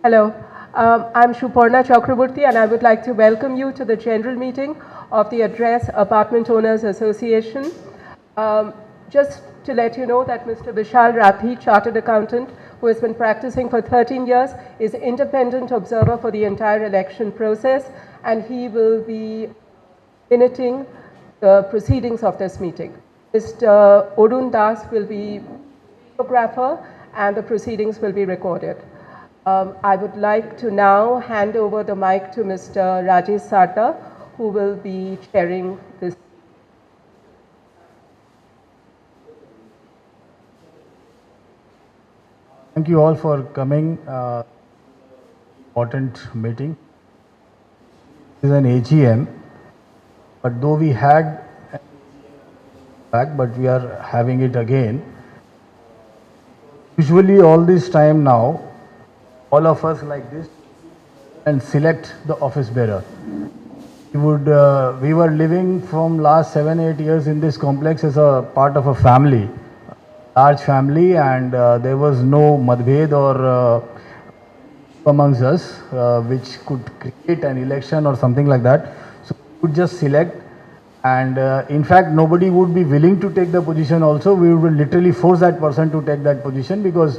Hello, I'm Shuparna Chakraborty, and I would like to welcome you to the general meeting of the Address Apartment Owners Association. Just to let you know that Mr. Vishal Rathi, Chartered Accountant, who has been practicing for 13 years, is independent observer for the entire election process, and he will be minuting the proceedings of this meeting. Mr. Odun Das will be videographer, and the proceedings will be recorded. I would like to now hand over the mic to Mr. Rajesh Sarda, who will be chairing this. Thank you all for coming. Important meeting. This is an AGM, but though we had back, but we are having it again. Usually, all this time now, all of us like this and select the office bearer. We were living from last 7-8 years in this complex as a part of a family, large family, and there was no madbhed or amongst us which could create an election or something like that. So we would just select, and in fact nobody would be willing to take the position also. We would literally force that person to take that position, because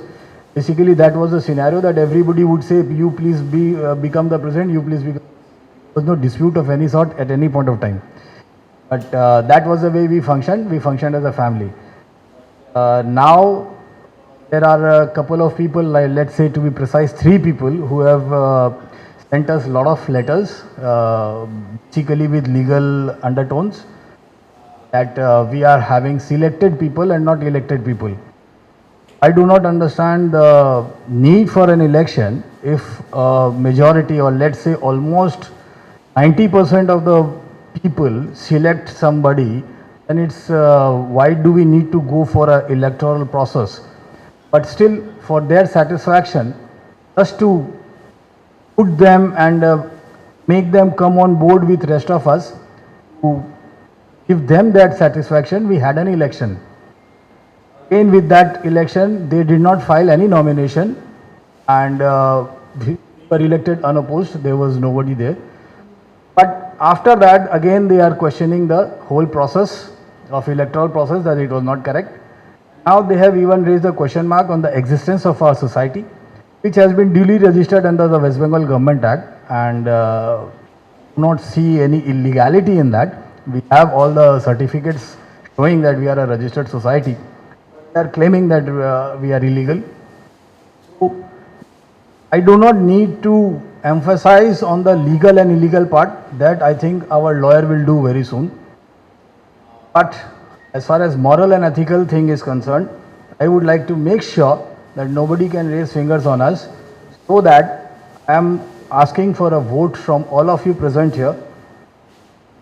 basically that was the scenario, that everybody would say, you please become the president, you please become. There was no dispute of any sort at any point of time. But that was the way we functioned. We functioned as a family. Now there are a couple of people, like, let's say to be precise, 3 people who have sent us a lot of letters, basically with legal undertones, that we are having selected people and not elected people. I do not understand the need for an election if a majority, or let's say almost 90% of the people select somebody, then it's why do we need to go for an electoral process? But still, for their satisfaction, just to put them and make them come on board with rest of us, to give them that satisfaction, we had an election. Again, with that election, they did not file any nomination, and we were elected unopposed. There was nobody there. But after that, again, they are questioning the whole process of electoral process, that it was not correct. Now they have even raised a question mark on the existence of our society, which has been duly registered under the West Bengal Government Act, and do not see any illegality in that. We have all the certificates showing that we are a registered society. They are claiming that we are illegal. So I do not need to emphasize on the legal and illegal part. That I think our lawyer will do very soon. But as far as moral and ethical thing is concerned, I would like to make sure that nobody can raise fingers on us, so that I am asking for a vote from all of you present here,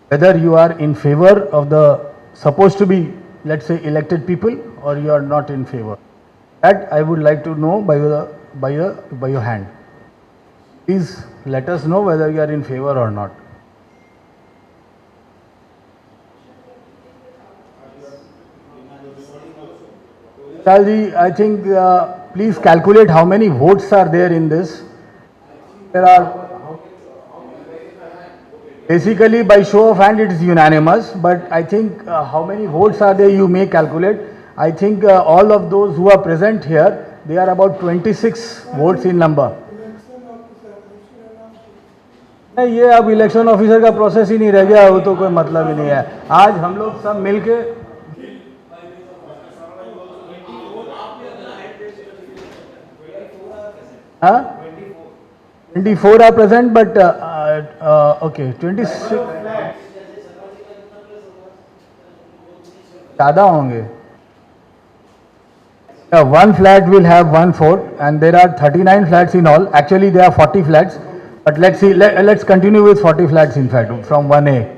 whether you are in favor of the supposed to be, let's say, elected people, or you are not in favor. That I would like to know by your hand. Please let us know whether you are in favor or not. Chalji, I think please calculate how many votes are there in this. There are, basically by show of hand it is unanimous, but I think how many votes are there you may calculate. I think all of those who are present here, they are about 26 votes in number. नहीं, ये अब election officer का process ही नहीं रह गया, वो तो कोई मतलब ही नहीं है. आज हम लोग सब मिलके, हाँ, 24 are present, but okay, 26 ज़्यादा होंगे. One flat will have 1 fort, and there are 39 flats in all. Actually, there are 40 flats, but let's see. Let's continue with 40 flats. In fact, from 1A,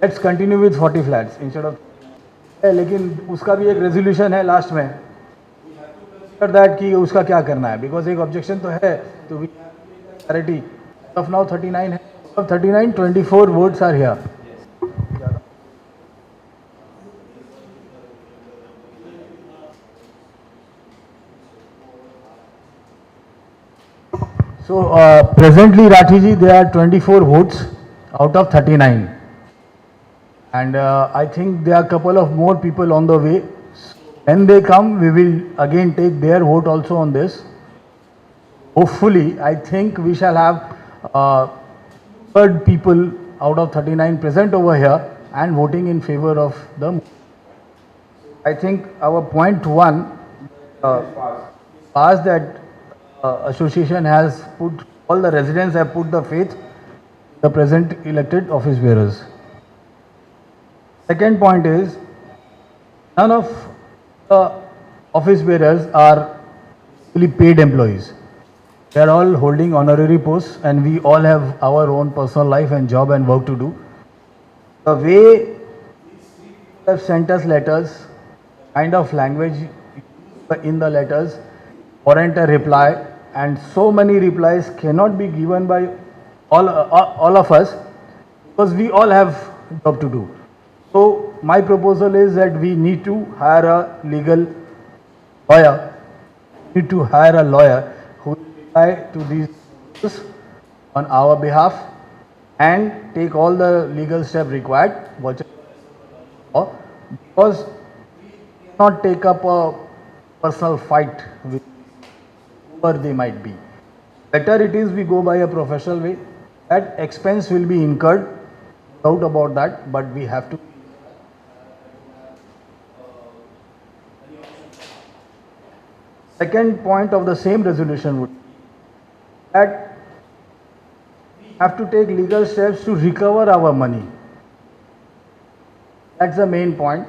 let's continue with 40 flats instead of. लेकिन उसका भी एक resolution है last में. After that कि उसका क्या करना है, because एक ऑब्जेक्शन तो है, तो we clarity. Of now 39 है. Of 39, 24 votes are here. So presently, Rathiji, there are 24 votes out of 39. And I think there are a couple of more people on the way. When they come, we will again take their vote also on this. Hopefully, I think we shall have third people out of 39 present over here and voting in favor of the. I think our point one passed that association has put, all the residents have put the faith in the present elected office bearers. Second point is, none of the office bearers are really paid employees. They are all holding honorary posts and we all have our own personal life and job and work to do. The way they have sent us letters, kind of language in the letters, warrant a reply, and so many replies cannot be given by all of us because we all have job to do. So my proposal is that we need to hire a legal lawyer, need to hire a lawyer who will reply to these issues on our behalf and take all the legal steps required, because we cannot take up a personal fight with whoever they might be. Better it is we go by a professional way. That expense will be incurred, no doubt about that, but we have to. Second point of the same resolution would be that we have to take legal steps to recover our money. That's the main point.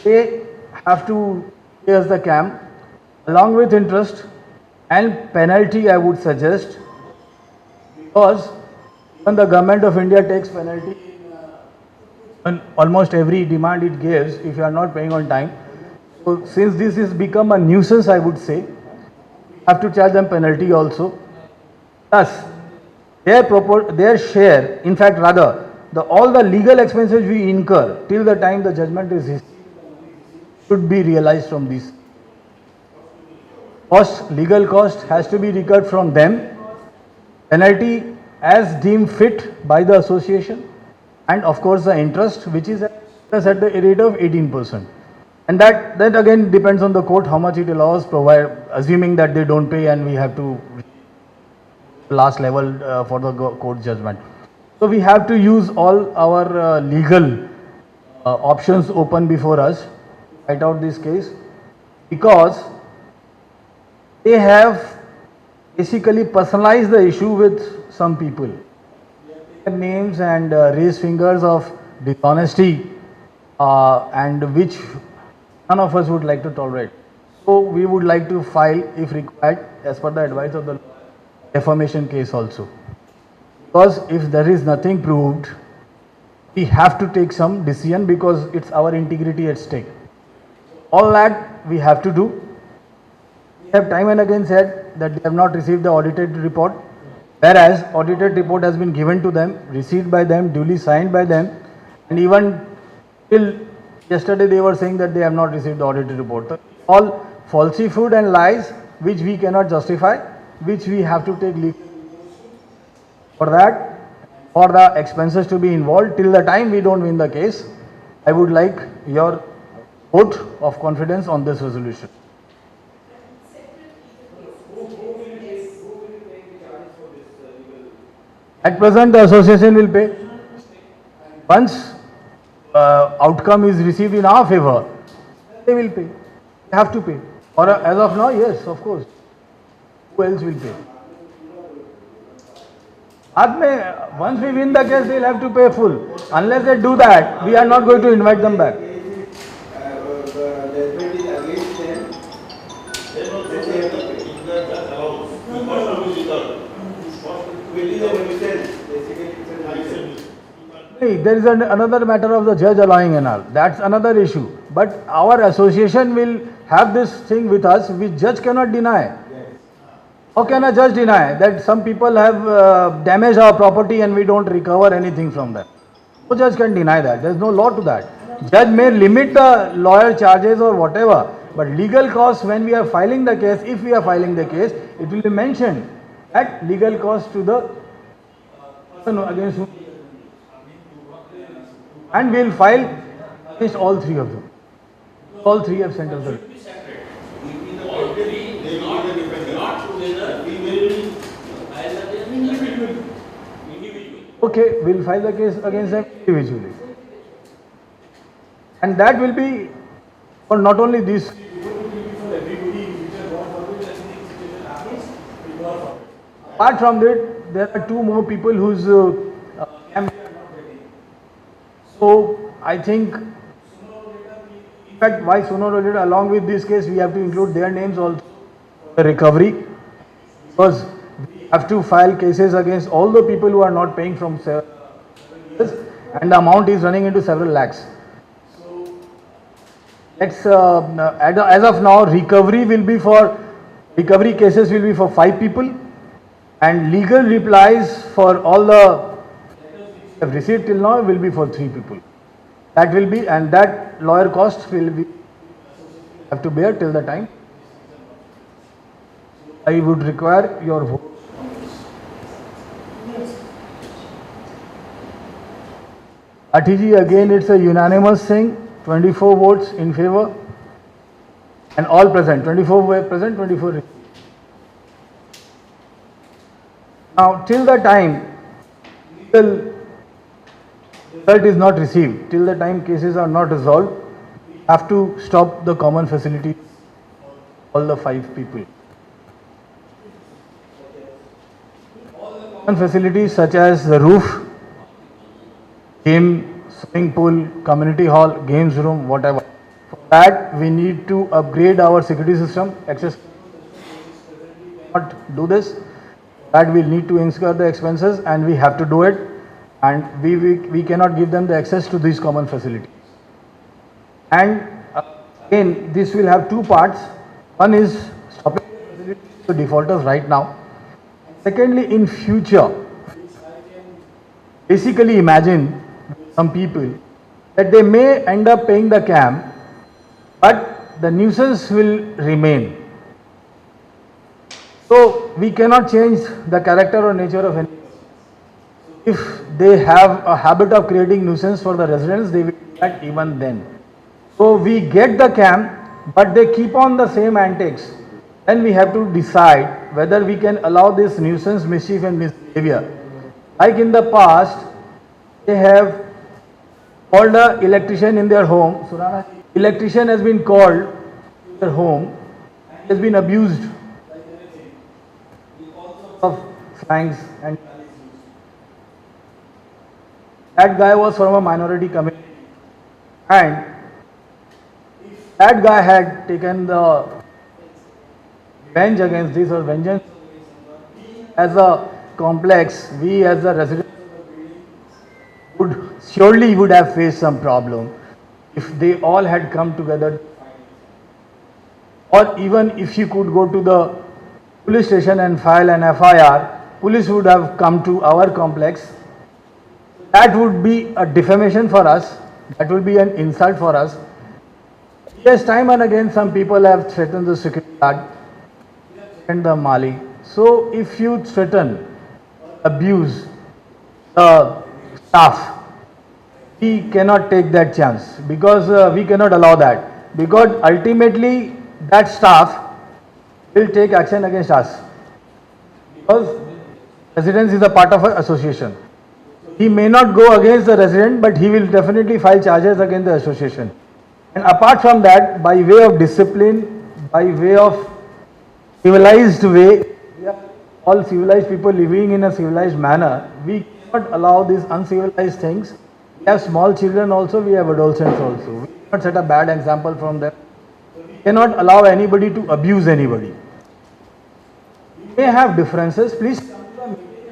They have to pay us the CAM along with interest and penalty, I would suggest, because when the government of India takes penalty on almost every demand it gives if you are not paying on time. So since this has become a nuisance, I would say, we have to charge them penalty also. Thus, their share, in fact rather, all the legal expenses we incur till the time the judgment is received should be realized from these. Legal cost has to be recovered from them, penalty as deemed fit by the association, and of course the interest, which is at the rate of 18%. And that again depends on the court how much it allows, assuming that they don't pay and we have to last level for the court judgment. So we have to use all our legal options open before us to fight out this case, because they have basically personalized the issue with some people. Their names and raised fingers of dishonesty and which none of us would like to tolerate. So we would like to file, if required, as per the advice of the defamation case also. Because if there is nothing proved, we have to take some decision because it's our integrity at stake. All that we have to do. We have time and again said that they have not received the audited report, whereas audited report has been given to them, received by them, duly signed by them, and even till yesterday they were saying that they have not received the audited report. So all falsehood and lies which we cannot justify, which we have to take legal for that, for the expenses to be involved till the time we don't win the case. I would like your vote of confidence on this resolution. At present, the association will pay. Once outcome is received in our favor, they will pay. They have to pay. Or as of now, yes, of course. Who else will pay? Once we win the case, they'll have to pay full. Unless they do that, we are not going to invite them back. There is another matter of the judge allowing and all. That's another issue. But our association will have this thing with us which judge cannot deny. How can a judge deny that some people have damaged our property and we don't recover anything from them? No judge can deny that. There is no law to that. Judge may limit the lawyer charges or whatever, but legal costs when we are filing the case, if we are filing the case, it will be mentioned at legal cost to the person against whom, and we will file against all three of them. All three have sent us the. Okay, we will file the case against them individually. And that will be for not only this. Apart from that, there are two more people whose so I think, in fact, why sooner or later, along with this case, we have to include their names also the recovery, because we have to file cases against all the people who are not paying from and the amount is running into several lakhs. Let's as of now, recovery cases will be for 5 people, and legal replies for all the have received till now will be for 3 people. That will be, and that lawyer cost will be have to bear till the time. I would require your vote. Atiji, again it's a unanimous thing, 24 votes in favor and all present, 24 were present, 24. Now till the time legal result is not received, till the time cases are not resolved, we have to stop the common facility all the 5 people. Common facilities such as the roof, gym, swimming pool, community hall, games room, whatever. For that we need to upgrade our security system. Access not do this. That we need to incur the expenses, and we have to do it. And we cannot give them the access to these common facilities. And again, this will have 2 parts. One is stopping the defaulters right now. Secondly, in future, basically imagine some people that they may end up paying the CAM, but the nuisance will remain. So we cannot change the character or nature of any. If they have a habit of creating nuisance for the residents, they will do that even then. So we get the CAM, but they keep on the same antics. Then we have to decide whether we can allow this nuisance, mischief and misbehavior. Like in the past, they have called an electrician in their home. Surana, electrician has been called in their home, has been abused of slangs, and that guy was from a minority community, and that guy had taken the revenge against this or vengeance. As a complex, we as a resident would have faced some problem if they all had come together, or even if you could go to the police station and file an FIR, police would have come to our complex. That would be a defamation for us, that would be an insult for us. Yes, time and again some people have threatened the security guard and the Mali. So if you threaten, abuse the staff, we cannot take that chance, because we cannot allow that, because ultimately that staff will take action against us, because residence is a part of an association. He may not go against the resident, but he will definitely file charges against the association. And apart from that, by way of discipline, by way of civilized way, we are all civilized people living in a civilized manner. We cannot allow these uncivilized things. We have small children also, we have adolescents also. We cannot set a bad example from them. We cannot allow anybody to abuse anybody. We may have differences, please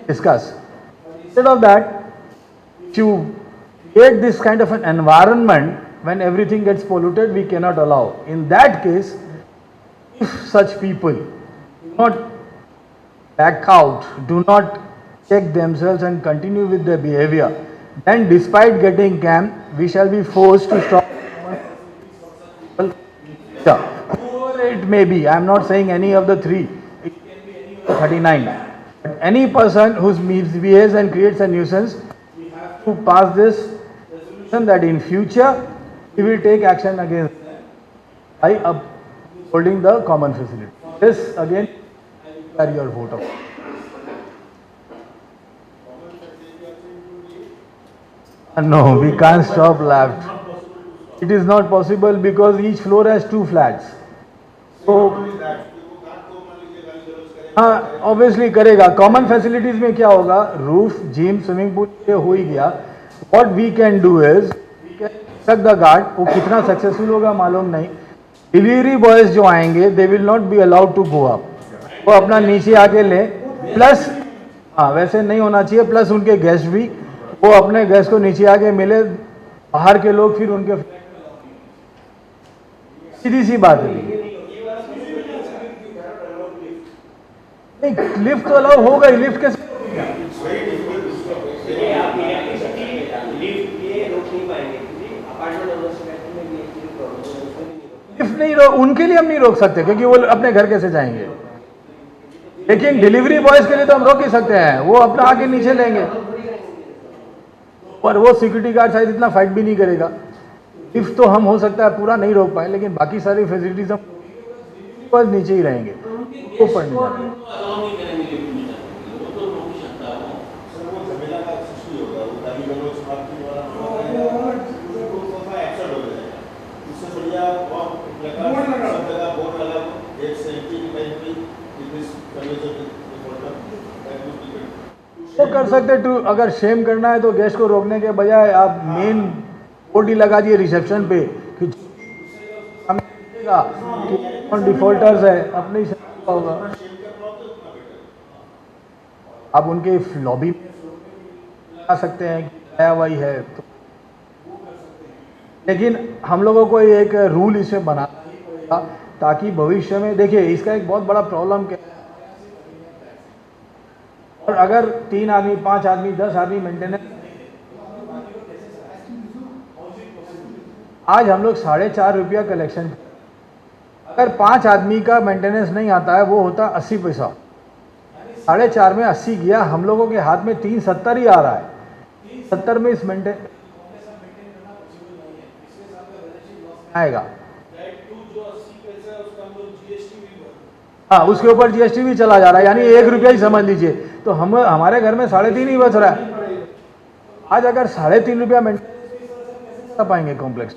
discuss. Instead of that, if you create this kind of an environment when everything gets polluted, we cannot allow. In that case, if such people do not back out, do not check themselves and continue with their behavior, then despite getting CAM, we shall be forced to stop. Whoever it may be, I am not saying any of the 3, it can be any of the 39. Any person who misbehaves and creates a nuisance, we have to pass this resolution that in future we will take action against them by upholding the common facility. This again, I require your vote of. No, we can't stop left. It is not possible because each floor has 2 flats. So हाँ obviously करेगा. Common facilities में क्या होगा, roof, gym, swimming pool ये हो ही गया. What we can do is we can instruct the guard. वो कितना सक्सेसफुल होगा मालूम नहीं. डिलीवरी बॉयज जो आएंगे they will not be allowed to go up. वो अपना नीचे आके ले. प्लस हाँ वैसे नहीं होना चाहिए. प्लस उनके गेस्ट भी वो अपने गेस्ट को नीचे आके मिले. बाहर के लोग फिर उनके सीधी सी बात है. नहीं लिफ्ट तो अलाउ होगा ही. लिफ्ट कैसे लिफ्ट नहीं रोक. उनके लिए हम नहीं रोक सकते क्योंकि वो अपने घर कैसे जाएंगे. लेकिन डिलीवरी बॉयज के लिए तो हम रोक ही सकते हैं. वो अपना आके नीचे लेंगे. पर वो सिक्योरिटी गार्ड शायद इतना फाइट भी नहीं करेगा. लिफ्ट तो हम हो सकता है पूरा नहीं रोक पाए, लेकिन बाकी सारी फैसिलिटीज हम बस नीचे ही रहेंगे. ऊपर नहीं जाएंगे. वो कर सकते टू. अगर शेम करना है तो गेस्ट को रोकने के बजाय आप मेन बोर्ड ही लगा दिए रिसेप्शन पे कि डिफॉल्टर्स है अपने ही होगा. आप उनके लॉबी में आ सकते हैं कि आया वही है तो. लेकिन हम लोगों को एक रूल इसमें बनाना पड़ेगा ताकि भविष्य में देखिए इसका एक बहुत बड़ा प्रॉब्लम क्या है. और अगर 3 आदमी 5 आदमी 10 आदमी मेंटेनेंस, आज हम लोग 4.5 रुपया कलेक्शन. अगर 5 आदमी का मेंटेनेंस नहीं आता है वो होता 80 पैसा. 4.5 में 80 गया. हम लोगों के हाथ में 370 ही आ रहा है. 70 में इस मेंटेन आएगा. हाँ उसके ऊपर जीएसटी भी चला जा रहा है. यानी 1 रुपया ही समझ लीजिए. तो हम हमारे घर में 3.5 ही बच रहा है. आज अगर 3.5 रुपया मेंटेनेंस कर पाएंगे कॉम्प्लेक्स.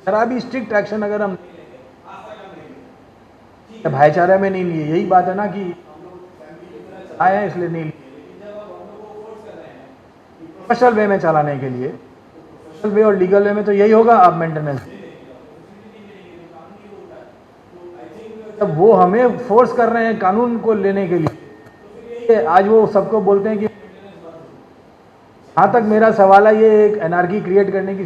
अभी स्ट्रिक्ट एक्शन अगर हम भाईचारे में नहीं लिए. यही बात है ना कि आए हैं इसलिए नहीं लिए. स्पेशल वे में चलाने के लिए स्पेशल वे और लीगल वे में तो यही होगा. आप मेंटेनेंस तब वो हमें फोर्स कर रहे हैं कानून को लेने के लिए. आज वो सबको बोलते हैं कि जहां तक मेरा सवाल है ये एक एनआरकी क्रिएट करने की.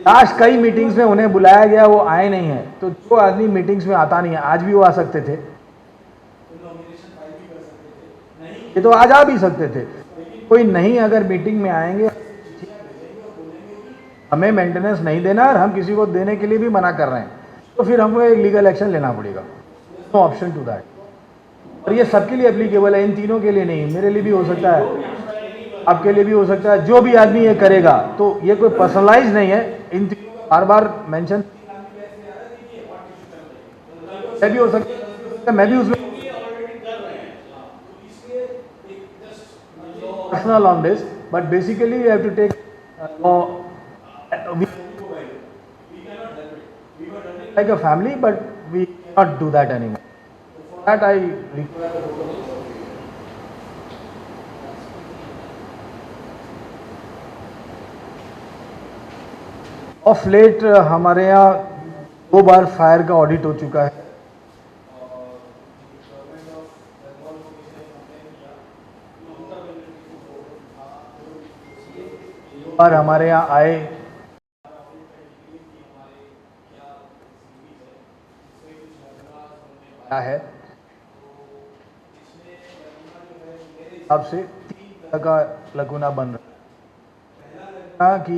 लास्ट कई मीटिंग्स में उन्हें बुलाया गया वो आए नहीं है. तो जो आदमी मीटिंग्स में आता नहीं है आज भी वो आ सकते थे. ये तो आज आ भी सकते थे. कोई नहीं अगर मीटिंग में आएंगे हमें मेंटेनेंस नहीं देना और हम किसी को देने के लिए भी मना कर रहे हैं तो फिर हमको एक लीगल एक्शन लेना पड़ेगा. No option to that. और ये सबके लिए एप्लीकेबल है. इन तीनों के लिए नहीं. मेरे लिए भी हो सकता है, आपके लिए भी हो सकता है. जो भी आदमी ये करेगा तो ये कोई पर्सनलाइज नहीं है. इन बार बार मेंशन मैं भी हो सकता है. मैं भी उसमें personal on this. But basically we have to take like a family, but we cannot do that anymore. That I require. Of late हमारे यहाँ 2 बार फायर का ऑडिट हो चुका है. और हमारे यहाँ आए है अब से 3 तरह का लकुना बन रहा है कि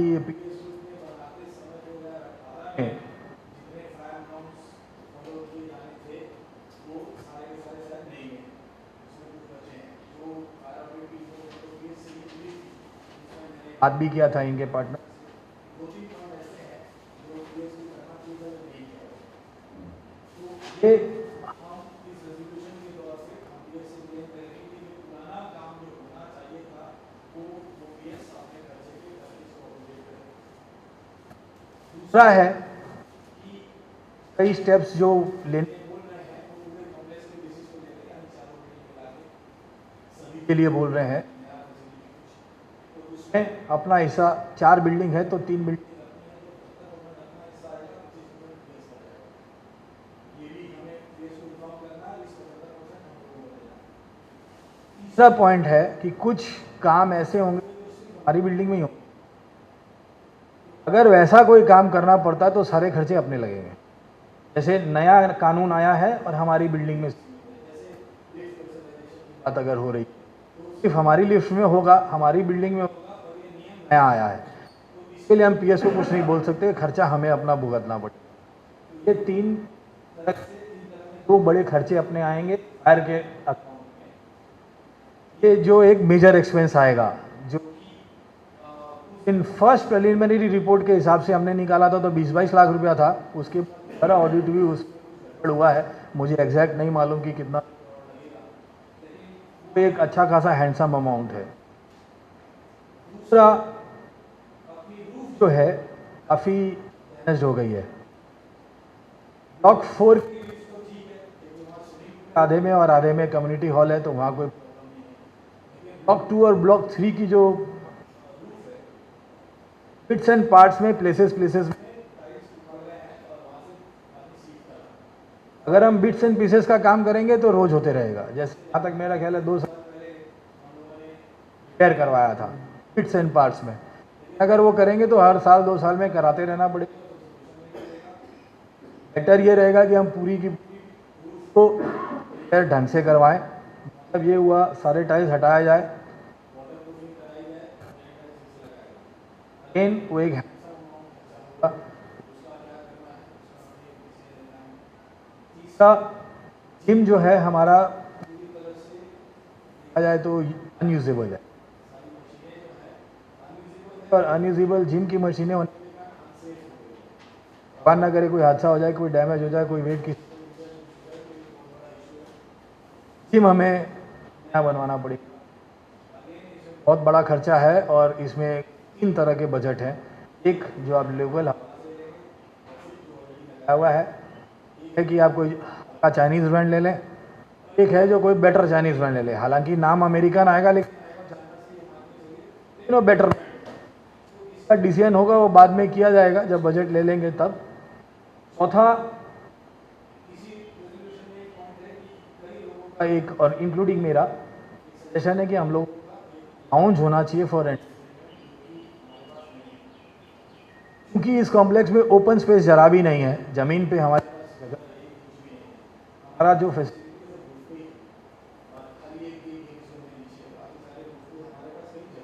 बात भी किया था इनके पार्टनर। ये दूसरा है कई स्टेप्स जो लेने के लिए बोल रहे हैं। अपना हिस्सा 4 बिल्डिंग है तो 3 बिल्डिंग दूसरा पॉइंट है कि कुछ काम ऐसे होंगे हमारी बिल्डिंग में ही होंगे। अगर वैसा कोई काम करना पड़ता तो सारे खर्चे अपने लगेंगे। जैसे नया कानून आया है और हमारी बिल्डिंग में बात अगर हो रही सिर्फ हमारी लिफ्ट में होगा, हमारी बिल्डिंग में नया आया है, इसके लिए हम पीएस को कुछ नहीं बोल सकते, खर्चा हमें अपना भुगतना पड़ेगा। ये 2 बड़े खर्चे अपने आएंगे फायर के। ये जो एक मेजर एक्सपेंस आएगा जो इन फर्स्ट प्रिलिमिनरी रिपोर्ट के हिसाब से हमने निकाला था तो 20-22 लाख रुपया था। उसके बड़ा ऑडिट भी उस हुआ है, मुझे एग्जैक्ट नहीं मालूम कि कितना, एक अच्छा खासा हैंडसम अमाउंट है। दूसरा जो है काफ़ी डैमेज हो गई है। ब्लॉक 4 आधे में और आधे में कम्युनिटी हॉल है तो वहाँ कोई। ब्लॉक 2 और ब्लॉक 3 की जो बिट्स एंड पार्ट्स में प्लेसेस में अगर हम बिट्स एंड पीसेस का काम करेंगे तो रोज होते रहेगा। जैसे यहाँ तक मेरा ख्याल है 2 साल रिपेयर करवाया था बिट्स एंड पार्ट्स में, अगर वो करेंगे तो हर साल 2 साल में कराते रहना पड़ेगा। बेटर ये रहेगा कि हम पूरी की तो ढंग से करवाएं। मतलब ये हुआ सारे टाइल्स हटाया जाए, वो एक जिम जो है हमारा आ जाए तो अनयूजेबल है और अनयूजेबल जिम की मशीनें भगवान ना करे कोई हादसा हो जाए, कोई डैमेज हो जाए, कोई वेट की जिम हमें नया बनवाना पड़ेगा। बहुत बड़ा खर्चा है और इसमें 3 तरह के बजट हैं। एक जो आप लेवल हुआ है कि आप कोई चाइनीज़ ब्रांड ले लें, एक है जो कोई बेटर चाइनीज़ ब्रांड ले लें। हालांकि नाम अमेरिकन आएगा लेकिन बेटर का डिसीजन होगा, वो बाद में किया जाएगा जब बजट ले लेंगे तब। चौथा एक और इंक्लूडिंग मेरा सजेशन है कि हम लोग लाउंज होना चाहिए फॉर रेंट, क्योंकि इस कॉम्प्लेक्स में ओपन स्पेस जरा भी नहीं है। ज़मीन पे हमारा जो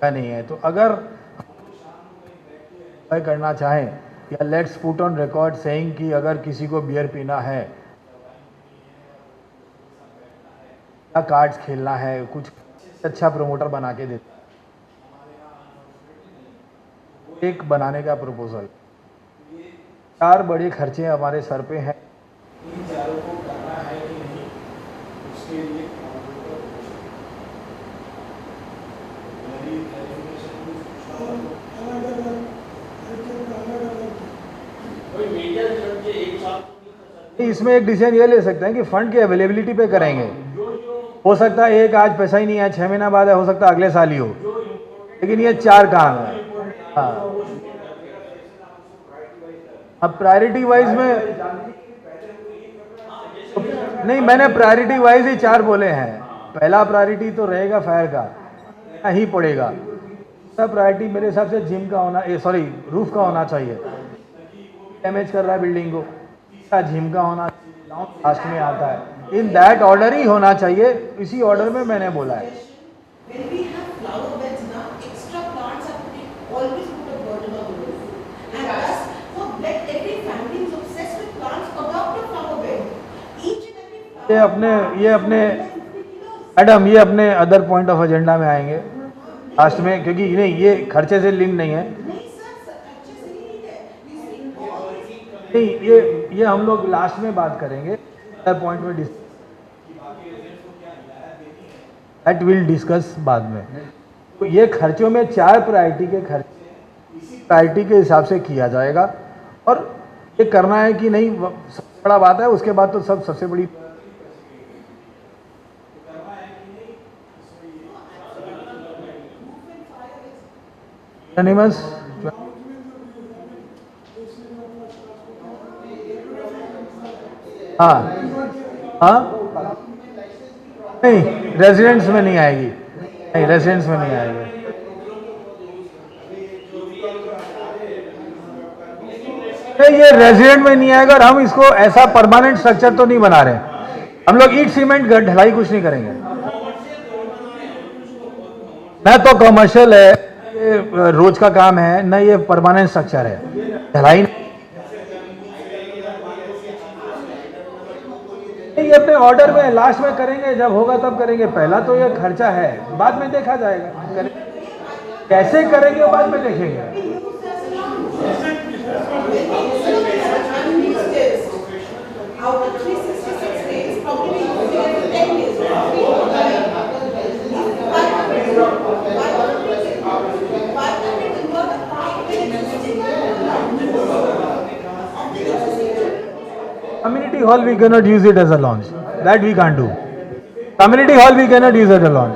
नहीं है, तो अगर करना चाहें या let's put on record saying कि अगर किसी को बियर पीना है या कार्ड्स खेलना है, कुछ अच्छा प्रमोटर बना के देता, एक बनाने का प्रपोजल। 4 बड़े खर्चे हमारे सर पे हैं, इन चारों को करना है कि नहीं, उसके लिए इसमें एक डिसीजन ये ले सकते हैं कि फंड की अवेलेबिलिटी पे करेंगे। हो सकता है एक आज पैसा ही नहीं है, 6 महीना बाद है, हो सकता है अगले साल ही हो, लेकिन ये 4 काम है। हाँ, अब प्रायोरिटी वाइज में नहीं, मैंने प्रायोरिटी वाइज ही 4 बोले हैं। पहला प्रायोरिटी तो रहेगा फायर का ही पड़ेगा। दूसरा प्रायोरिटी मेरे हिसाब से जिम का होना, रूफ का होना चाहिए, डैमेज कर रहा है बिल्डिंग को। तीसरा जिम का होना लास्ट में आता है, इन दैट ऑर्डर ही होना चाहिए, इसी ऑर्डर में मैंने बोला है। ये अपने मैडम ये अपने अदर पॉइंट ऑफ एजेंडा में आएंगे। लास्ट में, क्योंकि नहीं ये खर्चे से लिंक नहीं है, नहीं ये हम लोग लास्ट में बात करेंगे, पॉइंट में दैट विल डिस्कस बाद में। तो ये खर्चों में 4 प्रायोरिटी के खर्च प्रायोरिटी के हिसाब से किया जाएगा, और ये करना है कि नहीं सबसे बड़ा बात है। उसके बाद तो सबसे बड़ी एनिमल्स, हाँ हाँ, नहीं रेजिडेंस में नहीं आएगी, नहीं रेजिडेंस में नहीं आएगी। नहीं ये रेजिडेंट में नहीं आएगा, और हम इसको ऐसा परमानेंट स्ट्रक्चर तो नहीं बना रहे। हम लोग ईंट सीमेंट ढलाई कुछ नहीं करेंगे, न तो कमर्शियल है, ये रोज का काम है, न ये परमानेंट स्ट्रक्चर है। ढलाई ये अपने ऑर्डर में लास्ट में करेंगे, जब होगा तब करेंगे। पहला तो ये खर्चा है, बाद में देखा जाएगा कैसे करेंगे, वो बाद में देखेंगे। Community hall we cannot use it as a lounge. That we can't do. Community hall we cannot use as a lounge.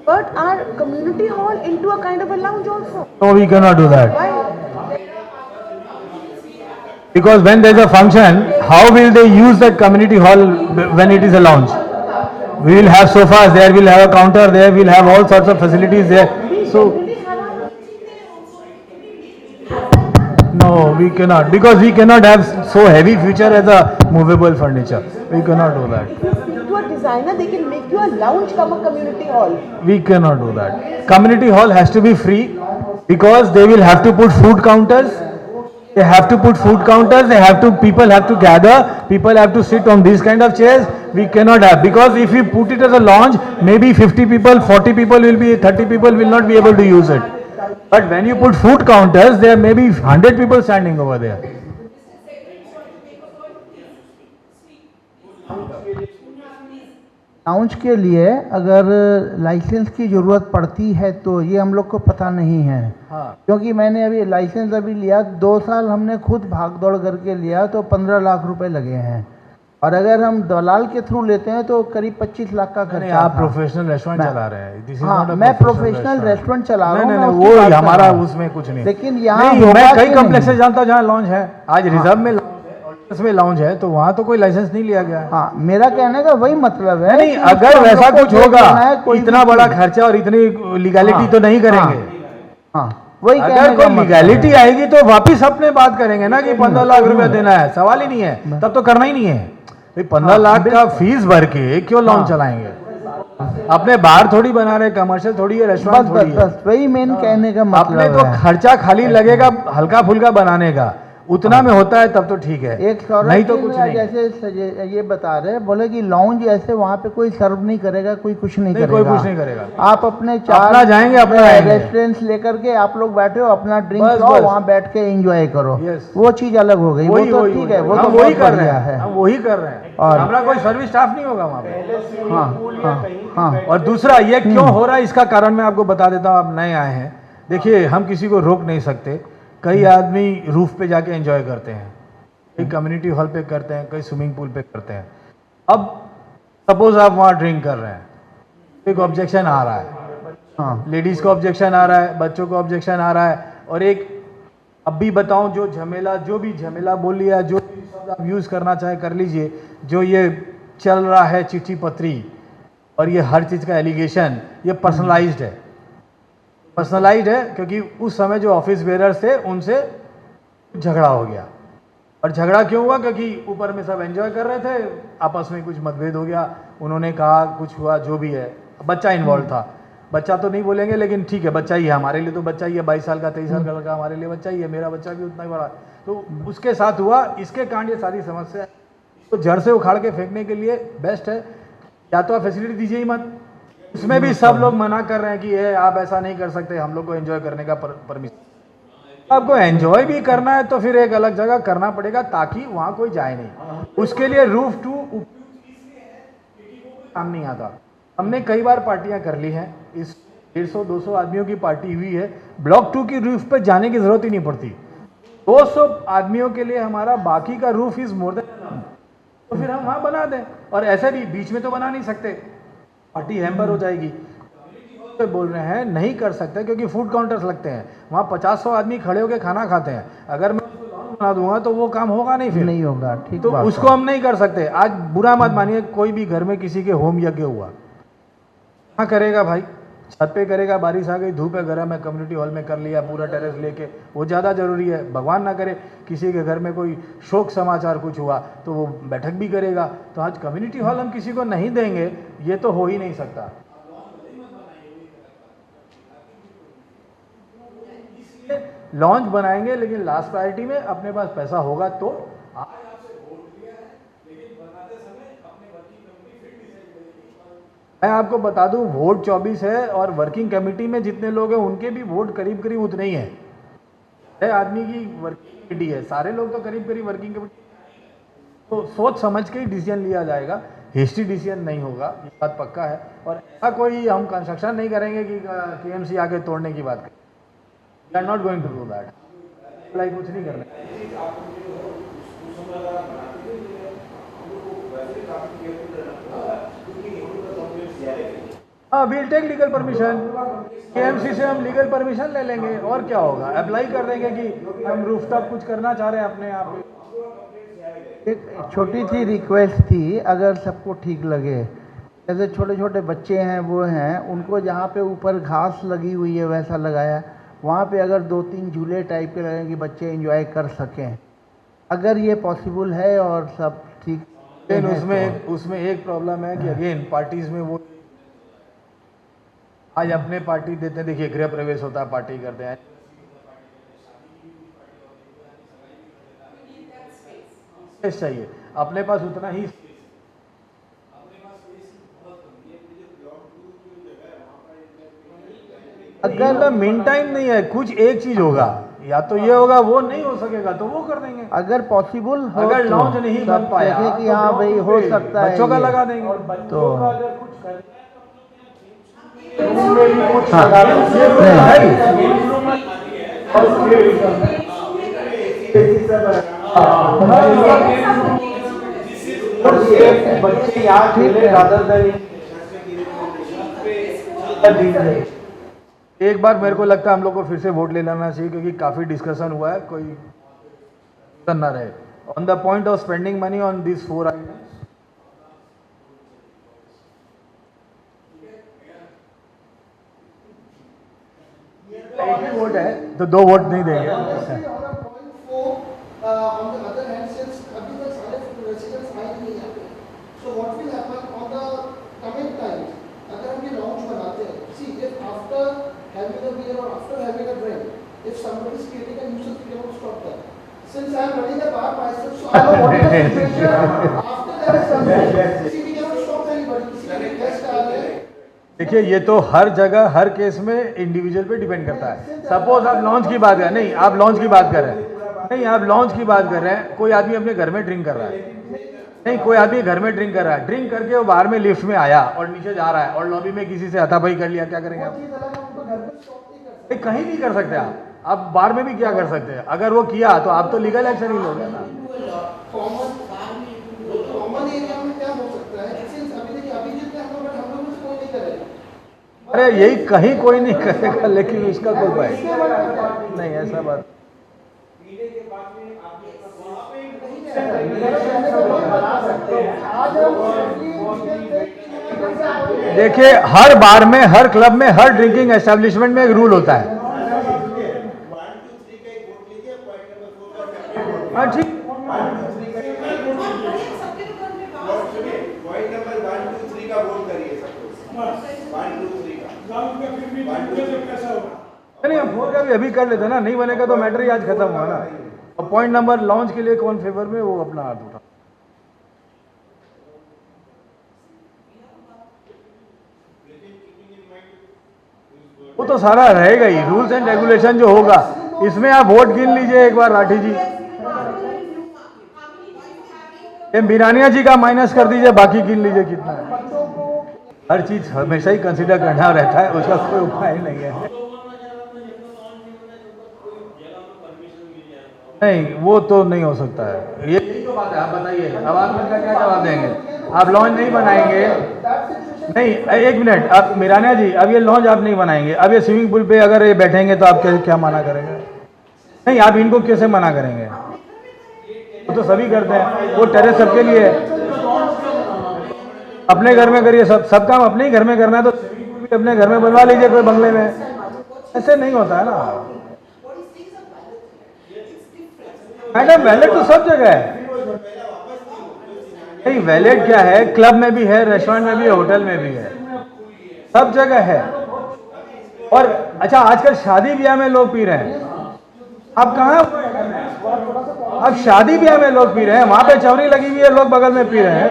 But our community hall into a kind of a lounge also. No, we cannot do that. Why? Because when there is a function, how will they use that community hall when it is a lounge? We will have sofas there, we will have a counter there, we will have all sorts of facilities there. So, no, we cannot, because we cannot have so heavy feature as a movable furniture. We cannot do that. If you speak to a designer, they can make you a lounge come a community hall. We cannot do that. Community hall has to be free, because they will have to put food counters. They have to put food counters. People have to gather. People have to sit on these kind of chairs. We cannot have, because if we put it as a lounge, maybe 50 people, 40 people will be, 30 people will not be able to use it. But when you put food counters, there may be 100 people standing over there. Lounge के लिए अगर licence की ज़रूरत पड़ती है तो ये हम लोग को पता नहीं है। हाँ। क्योंकि मैंने अभी लाइसेंस लिया 2 साल हमने खुद भाग दौड़ करके लिया तो 15 लाख रुपए लगे हैं, और अगर हम दलाल के थ्रू लेते हैं तो करीब 25 लाख का खर्चा। आप प्रोफेशनल रेस्टोरेंट चला रहे हैं। हाँ, मैं प्रोफेशनल रेस्टोरेंट चला रहा हूँ। नहीं, वो हमारा उसमें कुछ नहीं। लेकिन यहाँ मैं कई कॉम्प्लेक्स से जानता हूँ जहाँ लॉन्च है, आज रिजर्व में में लाउंज है, तो वहाँ तो कोई लाइसेंस नहीं लिया गया है। हाँ, मेरा कहने का वही मतलब है। नहीं, अगर वैसा कुछ होगा, इतना बड़ा खर्चा और इतनी लीगैलिटी तो नहीं करेंगे। हाँ, वही अगर कोई लीगैलिटी आएगी तो वापिस अपने बात करेंगे ना कि 15 लाख रुपया देना है, सवाल ही नहीं है, तब तो करना ही नहीं है। 15 लाख का फीस भर के क्यों लॉन्च चलाएंगे? अपने बाहर थोड़ी बना रहे, कमर्शियल थोड़ी है, रेस्टोरेंट थोड़ी है। वही मेन कहने का मतलब अपने तो खर्चा खाली लगेगा हल्का फुल्का बनाने का, उतना में होता है तब तो ठीक है। एक नहीं तो कुछ नहीं। जैसे ये बता रहे बोले कि लाउंज ऐसे वहाँ पे कोई सर्व नहीं करेगा, कोई कुछ नहीं करेगा। कोई कुछ नहीं करेगा। आप अपने 4 जाएंगे, अपना रेस्टोरेंट्स लेकर के आप लोग बैठे हो, अपना ड्रिंक लो, वहाँ बैठ के एंजॉय करो। वो चीज अलग हो गई, वो तो ठीक है, वो तो वही कर रहे हैं, हम वही कर रहे हैं। और हमारा कोई सर्विस स्टाफ नहीं होगा वहाँ पे। हाँ। और दूसरा ये क्यों हो रहा है, इसका कारण मैं आपको बता देता हूँ। आप नए आए हैं, देखिए हम किसी को रोक नहीं सकते। कई आदमी रूफ पे जाके एंजॉय करते हैं, कई कम्युनिटी हॉल पे करते हैं, कई स्विमिंग पूल पे करते हैं। अब सपोज आप वहाँ ड्रिंक कर रहे हैं, एक ऑब्जेक्शन आ रहा है। हाँ, लेडीज को ऑब्जेक्शन आ रहा है, बच्चों को ऑब्जेक्शन आ रहा है, और एक अब भी बताऊं, जो भी झमेला बोल लिया, जो शब्द आप यूज करना चाहे कर लीजिए। जो ये चल रहा है चिट्ठी पत्री और ये हर चीज का एलिगेशन, ये पर्सनलाइज्ड है। पर्सनलाइज्ड है क्योंकि उस समय जो ऑफिस बेरर्स थे उनसे झगड़ा हो गया। और झगड़ा क्यों हुआ? क्योंकि ऊपर में सब एंजॉय कर रहे थे, आपस में कुछ मतभेद हो गया, उन्होंने कहा, कुछ हुआ, जो भी है। बच्चा इन्वॉल्व था, बच्चा तो नहीं बोलेंगे लेकिन ठीक है, बच्चा ही है, हमारे लिए तो बच्चा ही है। 22 साल का 23 साल का लड़का हमारे लिए बच्चा ही है, मेरा बच्चा भी उतना ही बड़ा। तो उसके साथ हुआ, इसके कारण ये सारी समस्या तो जड़ से उखाड़ के फेंकने के लिए बेस्ट है या तो आप फैसिलिटी दीजिए ही मत। उसमें भी सब लोग मना कर रहे हैं कि ये आप ऐसा नहीं कर सकते, हम लोग को एंजॉय करने का परमिशन। आपको एंजॉय भी करना है तो फिर एक अलग जगह करना पड़ेगा ताकि वहां कोई जाए नहीं। उसके लिए रूफ टू काम नहीं आता। हमने कई बार पार्टियां कर ली हैं, इस 150-200 आदमियों की पार्टी हुई है, ब्लॉक 2 की रूफ पे जाने की जरूरत ही नहीं पड़ती। 200 आदमियों के लिए हमारा बाकी का रूफ इज मोर देन, तो फिर हम वहां बना दें। और ऐसे भी बीच में तो बना नहीं सकते, पार्टी हैम्पर हो जाएगी। तो बोल रहे हैं नहीं कर सकते क्योंकि फूड काउंटर्स लगते हैं, वहाँ 50-100 आदमी खड़े होकर खाना खाते हैं। अगर मैं बना दूंगा तो वो काम होगा नहीं, फिर नहीं होगा। ठीक तो बात उसको है। हम नहीं कर सकते। आज बुरा मत मानिए, कोई भी घर में किसी के होम यज्ञ हुआ, कहाँ करेगा भाई? छत पे करेगा, बारिश आ गई, धूप है, गर्म है, कम्युनिटी हॉल में कर लिया पूरा टेरेस लेके, वो ज़्यादा जरूरी है। भगवान ना करे किसी के घर में कोई शोक समाचार कुछ हुआ तो वो बैठक भी करेगा। तो आज कम्युनिटी हॉल हम किसी को नहीं देंगे, ये तो हो ही नहीं सकता। लॉन्च बनाएंगे लेकिन लास्ट प्रायोरिटी में अपने पास पैसा होगा तो। मैं आपको बता दूं, वोट 24 है और वर्किंग कमेटी में जितने लोग हैं उनके भी वोट करीब करीब उतने ही हैं। 6 आदमी की वर्किंग कमेटी है, सारे लोग तो करीब करीब वर्किंग कमेटी। तो सोच समझ के ही डिसीजन लिया जाएगा, हिस्ट्री डिसीजन नहीं होगा, ये बात पक्का है। और ऐसा कोई हम कंस्ट्रक्शन नहीं करेंगे कि केएमसी आगे तोड़ने की बात करें। We are not going to do that. Like कुछ नहीं करना। हाँ, we'll take legal permission, KMC से हम लीगल परमिशन ले लेंगे और क्या होगा, अप्लाई कर देंगे कि हम रूफटॉप कुछ करना चाह रहे हैं अपने आप। एक छोटी सी रिक्वेस्ट थी, अगर सबको ठीक लगे, जैसे छोटे छोटे बच्चे हैं वो हैं, उनको जहाँ पे ऊपर घास लगी हुई है वैसा लगाया, वहाँ पे अगर 2-3 झूले टाइप के लगें कि बच्चे एंजॉय कर सकें, अगर ये पॉसिबल है और सब ठीक। लेकिन उसमें एक प्रॉब्लम है कि अगेन पार्टीज में वो आज अपने पार्टी देते हैं, देखिए गृह प्रवेश होता है, पार्टी करते हैं, स्पेस चाहिए अपने पास उतना ही। अगर मेन टाइम नहीं है, कुछ एक चीज होगा, या तो ये होगा, वो नहीं हो सकेगा तो वो कर देंगे। अगर पॉसिबल हो, अगर तो लॉन्च नहीं बन सब पाया देखें कि तो हाँ भाई हो सकता है, बच्चों का ये। लगा देंगे। तो अगर कुछ कर बच्चे याद एक बार मेरे को लगता है हम लोग को फिर से वोट ले लेना चाहिए क्योंकि काफी डिस्कशन हुआ है, कोई ना रहे on the point of spending money on this 4 items. एक ही वोट है तो 2 वोट नहीं देंगे। On the other hand, since अभी तक सारे residents आए नहीं यहाँ पे, so what will happen on the coming times? अगर हम ये launch बनाते हैं, see if after having a beer or after having a drink, if somebody is creating a nuisance, we cannot stop that. Since I am running a bar myself, so I know what is the situation. After that is something, see we cannot stop anybody. किसी के guest आ गए, देखिए ये तो हर जगह हर case में individual पे depend करता है। सपोज आप लॉन्च की बात कर, नहीं आप लॉन्च की बात कर रहे हैं, नहीं आप लॉन्च की बात कर रहे हैं, कोई आदमी अपने घर में ड्रिंक कर रहा है, नहीं कोई आदमी घर में ड्रिंक कर रहा है, ड्रिंक करके वो बाहर में लिफ्ट में आया और नीचे जा रहा है और लॉबी में किसी से हाथापाई कर लिया, क्या करेंगे आप? कहीं नहीं कर सकते आप बाहर में भी क्या कर सकते हैं? अगर वो किया तो आप तो लीगल एक्शन ही लोगे ना। कॉमन एरिया में क्या हो सकता है? Since अभी देखिए अभी जितने हम लोग कोई नहीं करेगा। अरे यही कहीं कोई नहीं करेगा, लेकिन उसका कोई उपाय नहीं, ऐसा बात। देखिए हर बार में, हर क्लब में, हर ड्रिंकिंग एस्टेब्लिशमेंट में एक रूल होता है। हाँ ठीक, पॉइंट नंबर 1, 2, 3 का वोट करिए सपोज 1, 2, 3 का नहीं हम 4 का भी अभी कर लेते ना, नहीं बनेगा तो मैटर ही आज खत्म हुआ ना। और पॉइंट नंबर लॉन्च के लिए कौन फेवर में, वो अपना हाथ उठा। वो तो सारा रहेगा ही, रूल्स एंड रेगुलेशन जो होगा, इसमें आप वोट गिन लीजिए एक बार राठी जी, ये मीरानिया जी का माइनस कर दीजिए, बाकी गिन लीजिए कितना है। हर चीज हमेशा ही कंसिडर करना रहता है, उसका कोई उपाय नहीं है। नहीं, वो तो नहीं हो सकता है, ये तो बात है। आप बताइए, अब आप इसका क्या जवाब देंगे? आप लॉन्च नहीं बनाएंगे? नहीं, एक मिनट, आप मीरानिया जी, अब ये लॉन्च आप नहीं बनाएंगे, अब ये स्विमिंग पूल पे अगर ये बैठेंगे तो आप क्या मना करेंगे? नहीं, आप इनको कैसे मना करेंगे? वो तो सभी करते हैं, वो टेरेस सबके लिए है। अपने घर में करिए, सब काम अपने ही घर में करना है तो स्विमिंग पूल भी अपने घर में बनवा लीजिए कोई बंगले में। ऐसे नहीं होता है ना मैडम, वैलेट तो सब जगह है। नहीं, वैलेट क्या है, क्लब में भी है, रेस्टोरेंट में भी है, होटल में भी है, सब जगह है। और अच्छा, आजकल शादी ब्याह में लोग पी रहे हैं, अब कहाँ, अब शादी ब्याह में लोग पी रहे हैं, वहां पे चवरी लगी हुई है, लोग बगल में पी रहे हैं।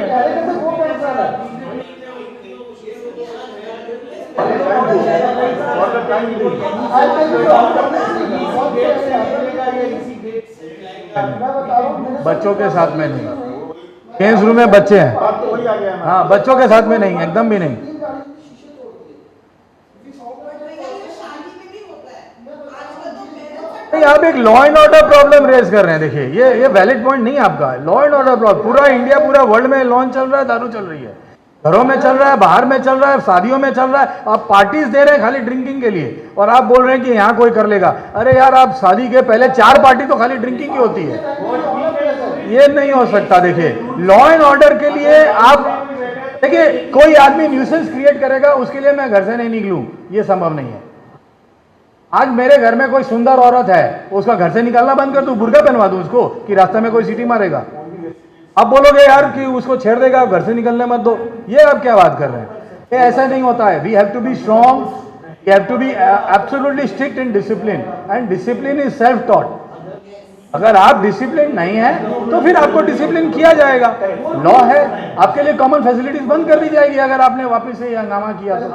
बच्चों के साथ में नहीं, गेम्स रूम में बच्चे हैं, हाँ, बच्चों के साथ में नहीं, एकदम भी नहीं। नहीं, आप एक law and order problem raise कर रहे हैं। देखिए, ये वैलिड पॉइंट नहीं है आपका। लॉ एंड ऑर्डर प्रॉब्लम, पूरा इंडिया, पूरा वर्ल्ड में लॉन्च चल रहा है, दारू चल रही है, घरों में चल रहा है, बाहर में चल रहा है, शादियों में चल रहा है। आप पार्टीज दे रहे हैं खाली ड्रिंकिंग के लिए, और आप बोल रहे हैं कि यहाँ कोई कर लेगा। अरे यार, आप शादी के पहले 4 पार्टी तो खाली ड्रिंकिंग की होती है, ये नहीं हो सकता। देखिए, लॉ एंड ऑर्डर के लिए आप देखिए, कोई आदमी न्यूसेंस क्रिएट करेगा, उसके लिए मैं घर से नहीं निकलूं, ये संभव नहीं है। आज मेरे घर में कोई सुंदर औरत है, उसका घर से निकालना बंद कर दूं, बुर्का पहनवा दूं उसको कि रास्ते में कोई सीटी मारेगा? आप बोलोगे यार कि उसको छेड़ देगा, घर से निकलने मत दो, ये आप क्या बात कर रहे हैं? ये ऐसा नहीं होता है। We have to be strong, we have to be absolutely strict in discipline, and discipline is self taught. अगर आप डिसिप्लिन नहीं है तो फिर आपको डिसिप्लिन किया जाएगा, लॉ है। आपके लिए कॉमन फैसिलिटीज बंद कर दी जाएगी अगर आपने वापस से हंगामा किया तो।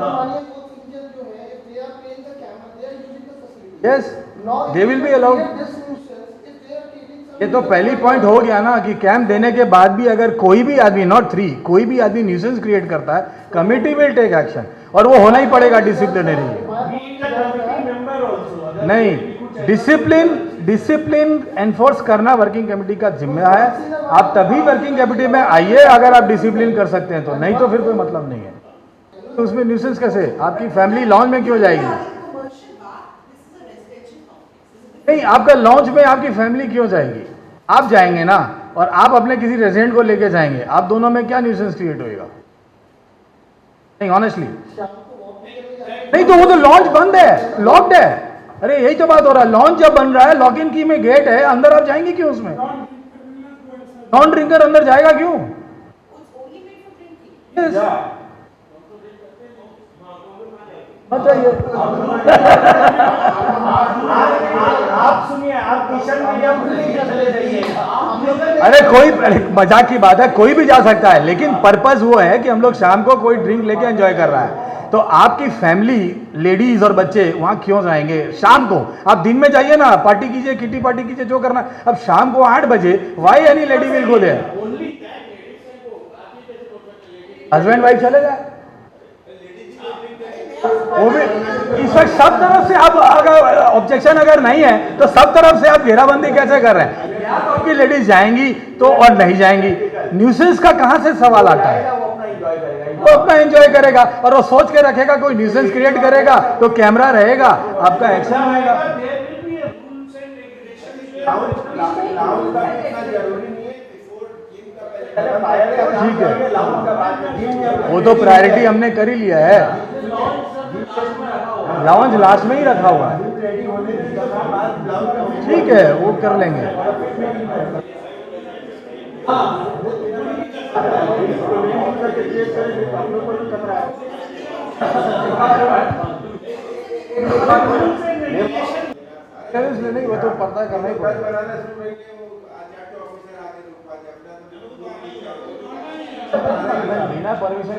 Yes, they will be allowed. ये तो पहली पॉइंट हो गया ना कि कैंप देने के बाद भी अगर कोई भी आदमी, नॉट 3, कोई भी आदमी न्यूसेंस क्रिएट करता है, कमिटी विल टेक एक्शन, और वो होना ही पड़ेगा डिसिप्लिनरी। नहीं, डिसिप्लिन एनफोर्स करना वर्किंग कमेटी का जिम्मा है। आप तभी वर्किंग कमेटी में आइए अगर आप डिसिप्लिन कर सकते हैं तो, नहीं तो फिर कोई मतलब नहीं है। तो उसमें न्यूसेंस कैसे? आपकी फैमिली लॉन्च में क्यों जाएगी? नहीं, आपका लॉन्च में आपकी फैमिली क्यों जाएगी? आप जाएंगे ना, और आप अपने किसी रेजिडेंट को लेके जाएंगे, आप दोनों में क्या न्यूसेंस क्रिएट होएगा? नहीं, ऑनेस्टली नहीं, तो वो तो लॉन्च बंद है, लॉक्ड है। अरे यही तो बात हो रहा है, लॉन्च जब बन रहा है, लॉक इन की में गेट है, अंदर आप जाएंगे क्यों? उसमें नॉन ड्रिंकर अंदर जाएगा क्यों? बताइए। आप सुनिए, आप किशन मीडिया चले जाइए। अरे कोई मजाक की बात है, कोई भी जा सकता है, लेकिन पर्पस वो है कि हम लोग शाम को कोई ड्रिंक लेके एंजॉय कर रहा है, तो आपकी फैमिली, लेडीज और बच्चे वहां क्यों जाएंगे शाम को? आप दिन में जाइए ना, पार्टी कीजिए, किटी पार्टी कीजिए, जो करना। अब शाम को 8 बजे why any lady will go there? Husband wife चले जाए, वो भी इस वक्त सब तरफ से आप, अगर ऑब्जेक्शन अगर नहीं है तो सब तरफ से आप घेराबंदी कैसे कर रहे हैं? या तो आपकी लेडीज जाएंगी तो, और नहीं जाएंगी। न्यूसेंस का कहां से सवाल आता है? वो अपना एंजॉय करेगा, और वो सोच के रखेगा कोई न्यूसेंस क्रिएट करेगा तो कैमरा रहेगा, आपका एक्शन होगा। ठीक है, वो तो प्रायोरिटी हमने कर ही लिया है, लाउंज लास्ट में ही रखा हुआ है। ठीक है, वो कर लेंगे। नहीं, वो तो पता करना ही पड़ेगा। बिना परमिशन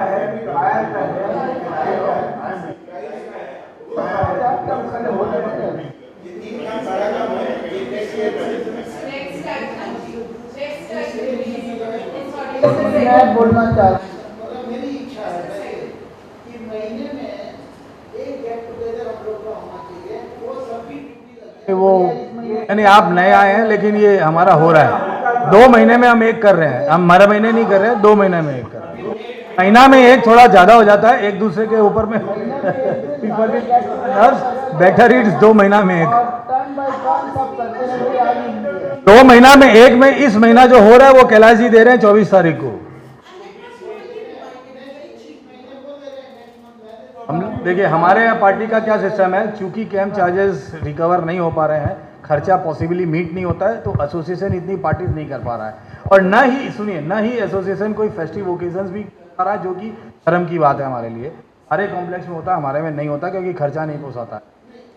मैं बोलना चाह रहा हूँ, मेरी इच्छा है वैसे कि महीने में एक गेट टुगेदर हम लोग का होना चाहिए, वो सभी वो यानी आप नए आए हैं, लेकिन ये हमारा हो रहा है। 2 महीने में हम एक कर रहे हैं, हम हर महीने नहीं कर रहे हैं, 2 महीने में एक कर रहे हैं। महीना में एक थोड़ा ज़्यादा हो जाता है, एक दूसरे के ऊपर में बेटर इट्स 2 महीना में एक। टर्न बाय टर्न सब करते रहेंगे, आगे 2 महीना में एक में इस महीना जो हो रहा है वो कैलाश जी दे रहे हैं 24 तारीख को। हम देखिए हमारे यहाँ पार्टी का क्या सिस्टम है, चूंकि कैंप चार्जेस रिकवर नहीं हो पा रहे हैं, खर्चा पॉसिबली मीट नहीं होता है, तो एसोसिएशन इतनी पार्टीज नहीं कर पा रहा है। और न ही सुनिए, न ही एसोसिएशन कोई फेस्टिव ओकेजन्स भी कर रहा है, जो कि शर्म की बात है हमारे लिए। हर एक कॉम्प्लेक्स में होता है, हमारे में नहीं होता क्योंकि खर्चा नहीं पोसाता है।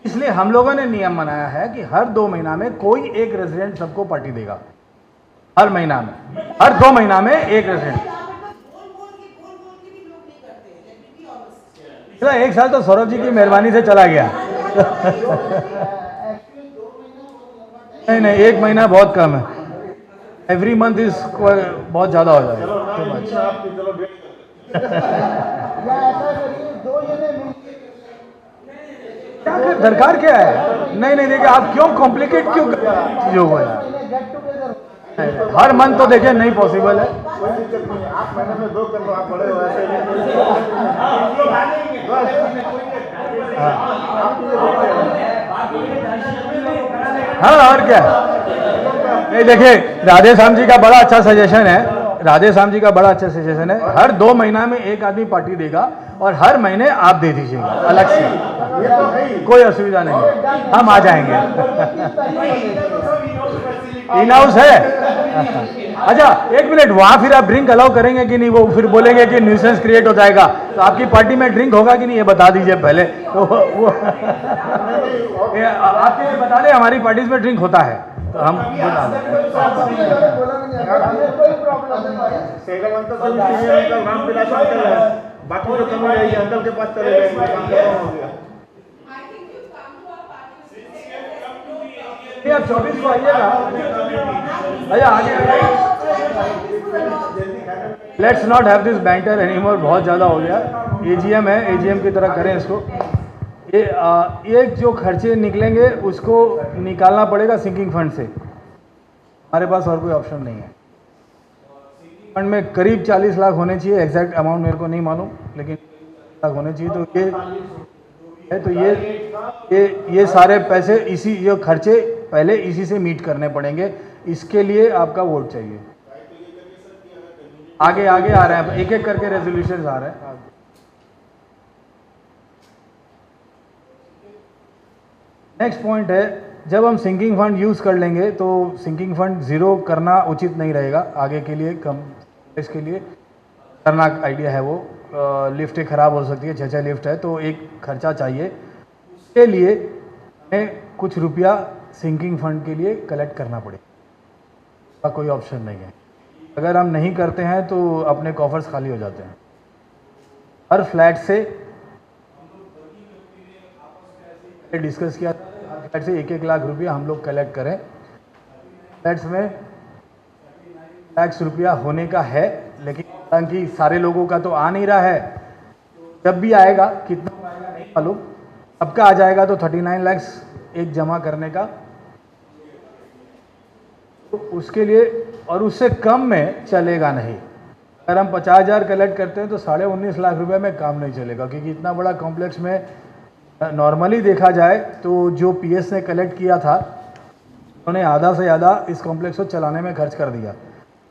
इसलिए हम लोगों ने नियम बनाया है कि हर 2 महीना में कोई एक रेजिडेंट सबको पार्टी देगा। हर महीना में, हर 2 महीना में एक रेजिडेंट। एक साल तो सौरभ जी की मेहरबानी से चला गया। नहीं नहीं, 1 महीना बहुत कम है। एवरी मंथ इज बहुत ज्यादा हो जाएगा। या ऐसा करिए 2 जने मिलकर क्या कर, दरकार क्या है? नहीं नहीं, देखिए आप क्यों कॉम्प्लिकेट क्यों चीजों को यार। गेट टुगेदर हर मंथ तो देखिए नहीं पॉसिबल है। कोई दिक्कत नहीं है, आप महीने में 2 कर लो, आप बड़े हो ऐसे हाँ और क्या। नहीं देखिए, राधे श्याम जी का बड़ा अच्छा सजेशन है, राधे श्याम जी का बड़ा अच्छा सजेशन है। हर 2 महीना में एक आदमी पार्टी देगा और हर महीने आप दे दीजिएगा अलग से, कोई असुविधा नहीं है, हम आ जाएंगे। इन हाउस है। अच्छा 1 मिनट, वहाँ फिर आप ड्रिंक अलाउ करेंगे कि नहीं? वो फिर बोलेंगे कि न्यूसेंस क्रिएट हो जाएगा, तो आपकी पार्टी में ड्रिंक होगा कि नहीं ये बता दीजिए पहले। तो वो आपके लिए बता दें, हमारी पार्टीज में ड्रिंक होता है, तो हम बता दें। बाकी तो कमी रहेगी, अंकल के पास चले जाएंगे, काम खत्म हो गया। आप 24 को आइएगा। अच्छा आगे, let's not have this banter anymore, बहुत ज़्यादा हो गया। एजीएम है, एजीएम की तरह करें इसको। ये जो खर्चे निकलेंगे उसको निकालना पड़ेगा सिंकिंग फंड से, हमारे पास और कोई ऑप्शन नहीं है। फंड में करीब 40 लाख होने चाहिए, एग्जैक्ट अमाउंट मेरे को नहीं मालूम, लेकिन लाख होने चाहिए। तो ये है, तो ये सारे पैसे इसी, ये खर्चे पहले इसी से मीट करने पड़ेंगे। इसके लिए आपका वोट चाहिए। आगे आगे आ रहे हैं, एक एक करके रेजोल्यूशन आ रहे हैं। नेक्स्ट पॉइंट है, जब हम सिंकिंग फंड यूज़ कर लेंगे तो सिंकिंग फंड ज़ीरो करना उचित नहीं रहेगा आगे के लिए। कम इसके लिए करना आइडिया है वो, लिफ्टें ख़राब हो सकती है, 6 लिफ्ट है, तो एक खर्चा चाहिए। इसके लिए हमें कुछ रुपया सिंकिंग फंड के लिए कलेक्ट करना पड़ेगा, इसका कोई ऑप्शन नहीं है। अगर हम नहीं करते हैं तो अपने कॉफर्स खाली हो जाते हैं। हर फ्लैट से डिस्कस किया, फ्लैट से 1-1 लाख रुपया हम लोग कलेक्ट करें। फ्लैट्स में लाख रुपया होने का है, लेकिन हालांकि सारे लोगों का तो आ नहीं रहा है। जब भी आएगा, कितना आएगा नहीं मालूम, सबका आ जाएगा तो 39 लाख एक जमा करने का। तो उसके लिए, और उससे कम में चलेगा नहीं। अगर हम 50,000 कलेक्ट करते हैं तो 19.5 लाख रुपए में काम नहीं चलेगा, क्योंकि इतना बड़ा कॉम्प्लेक्स में नॉर्मली देखा जाए तो जो पीएस ने कलेक्ट किया था उन्होंने आधा से ज़्यादा इस कॉम्प्लेक्स को चलाने में खर्च कर दिया,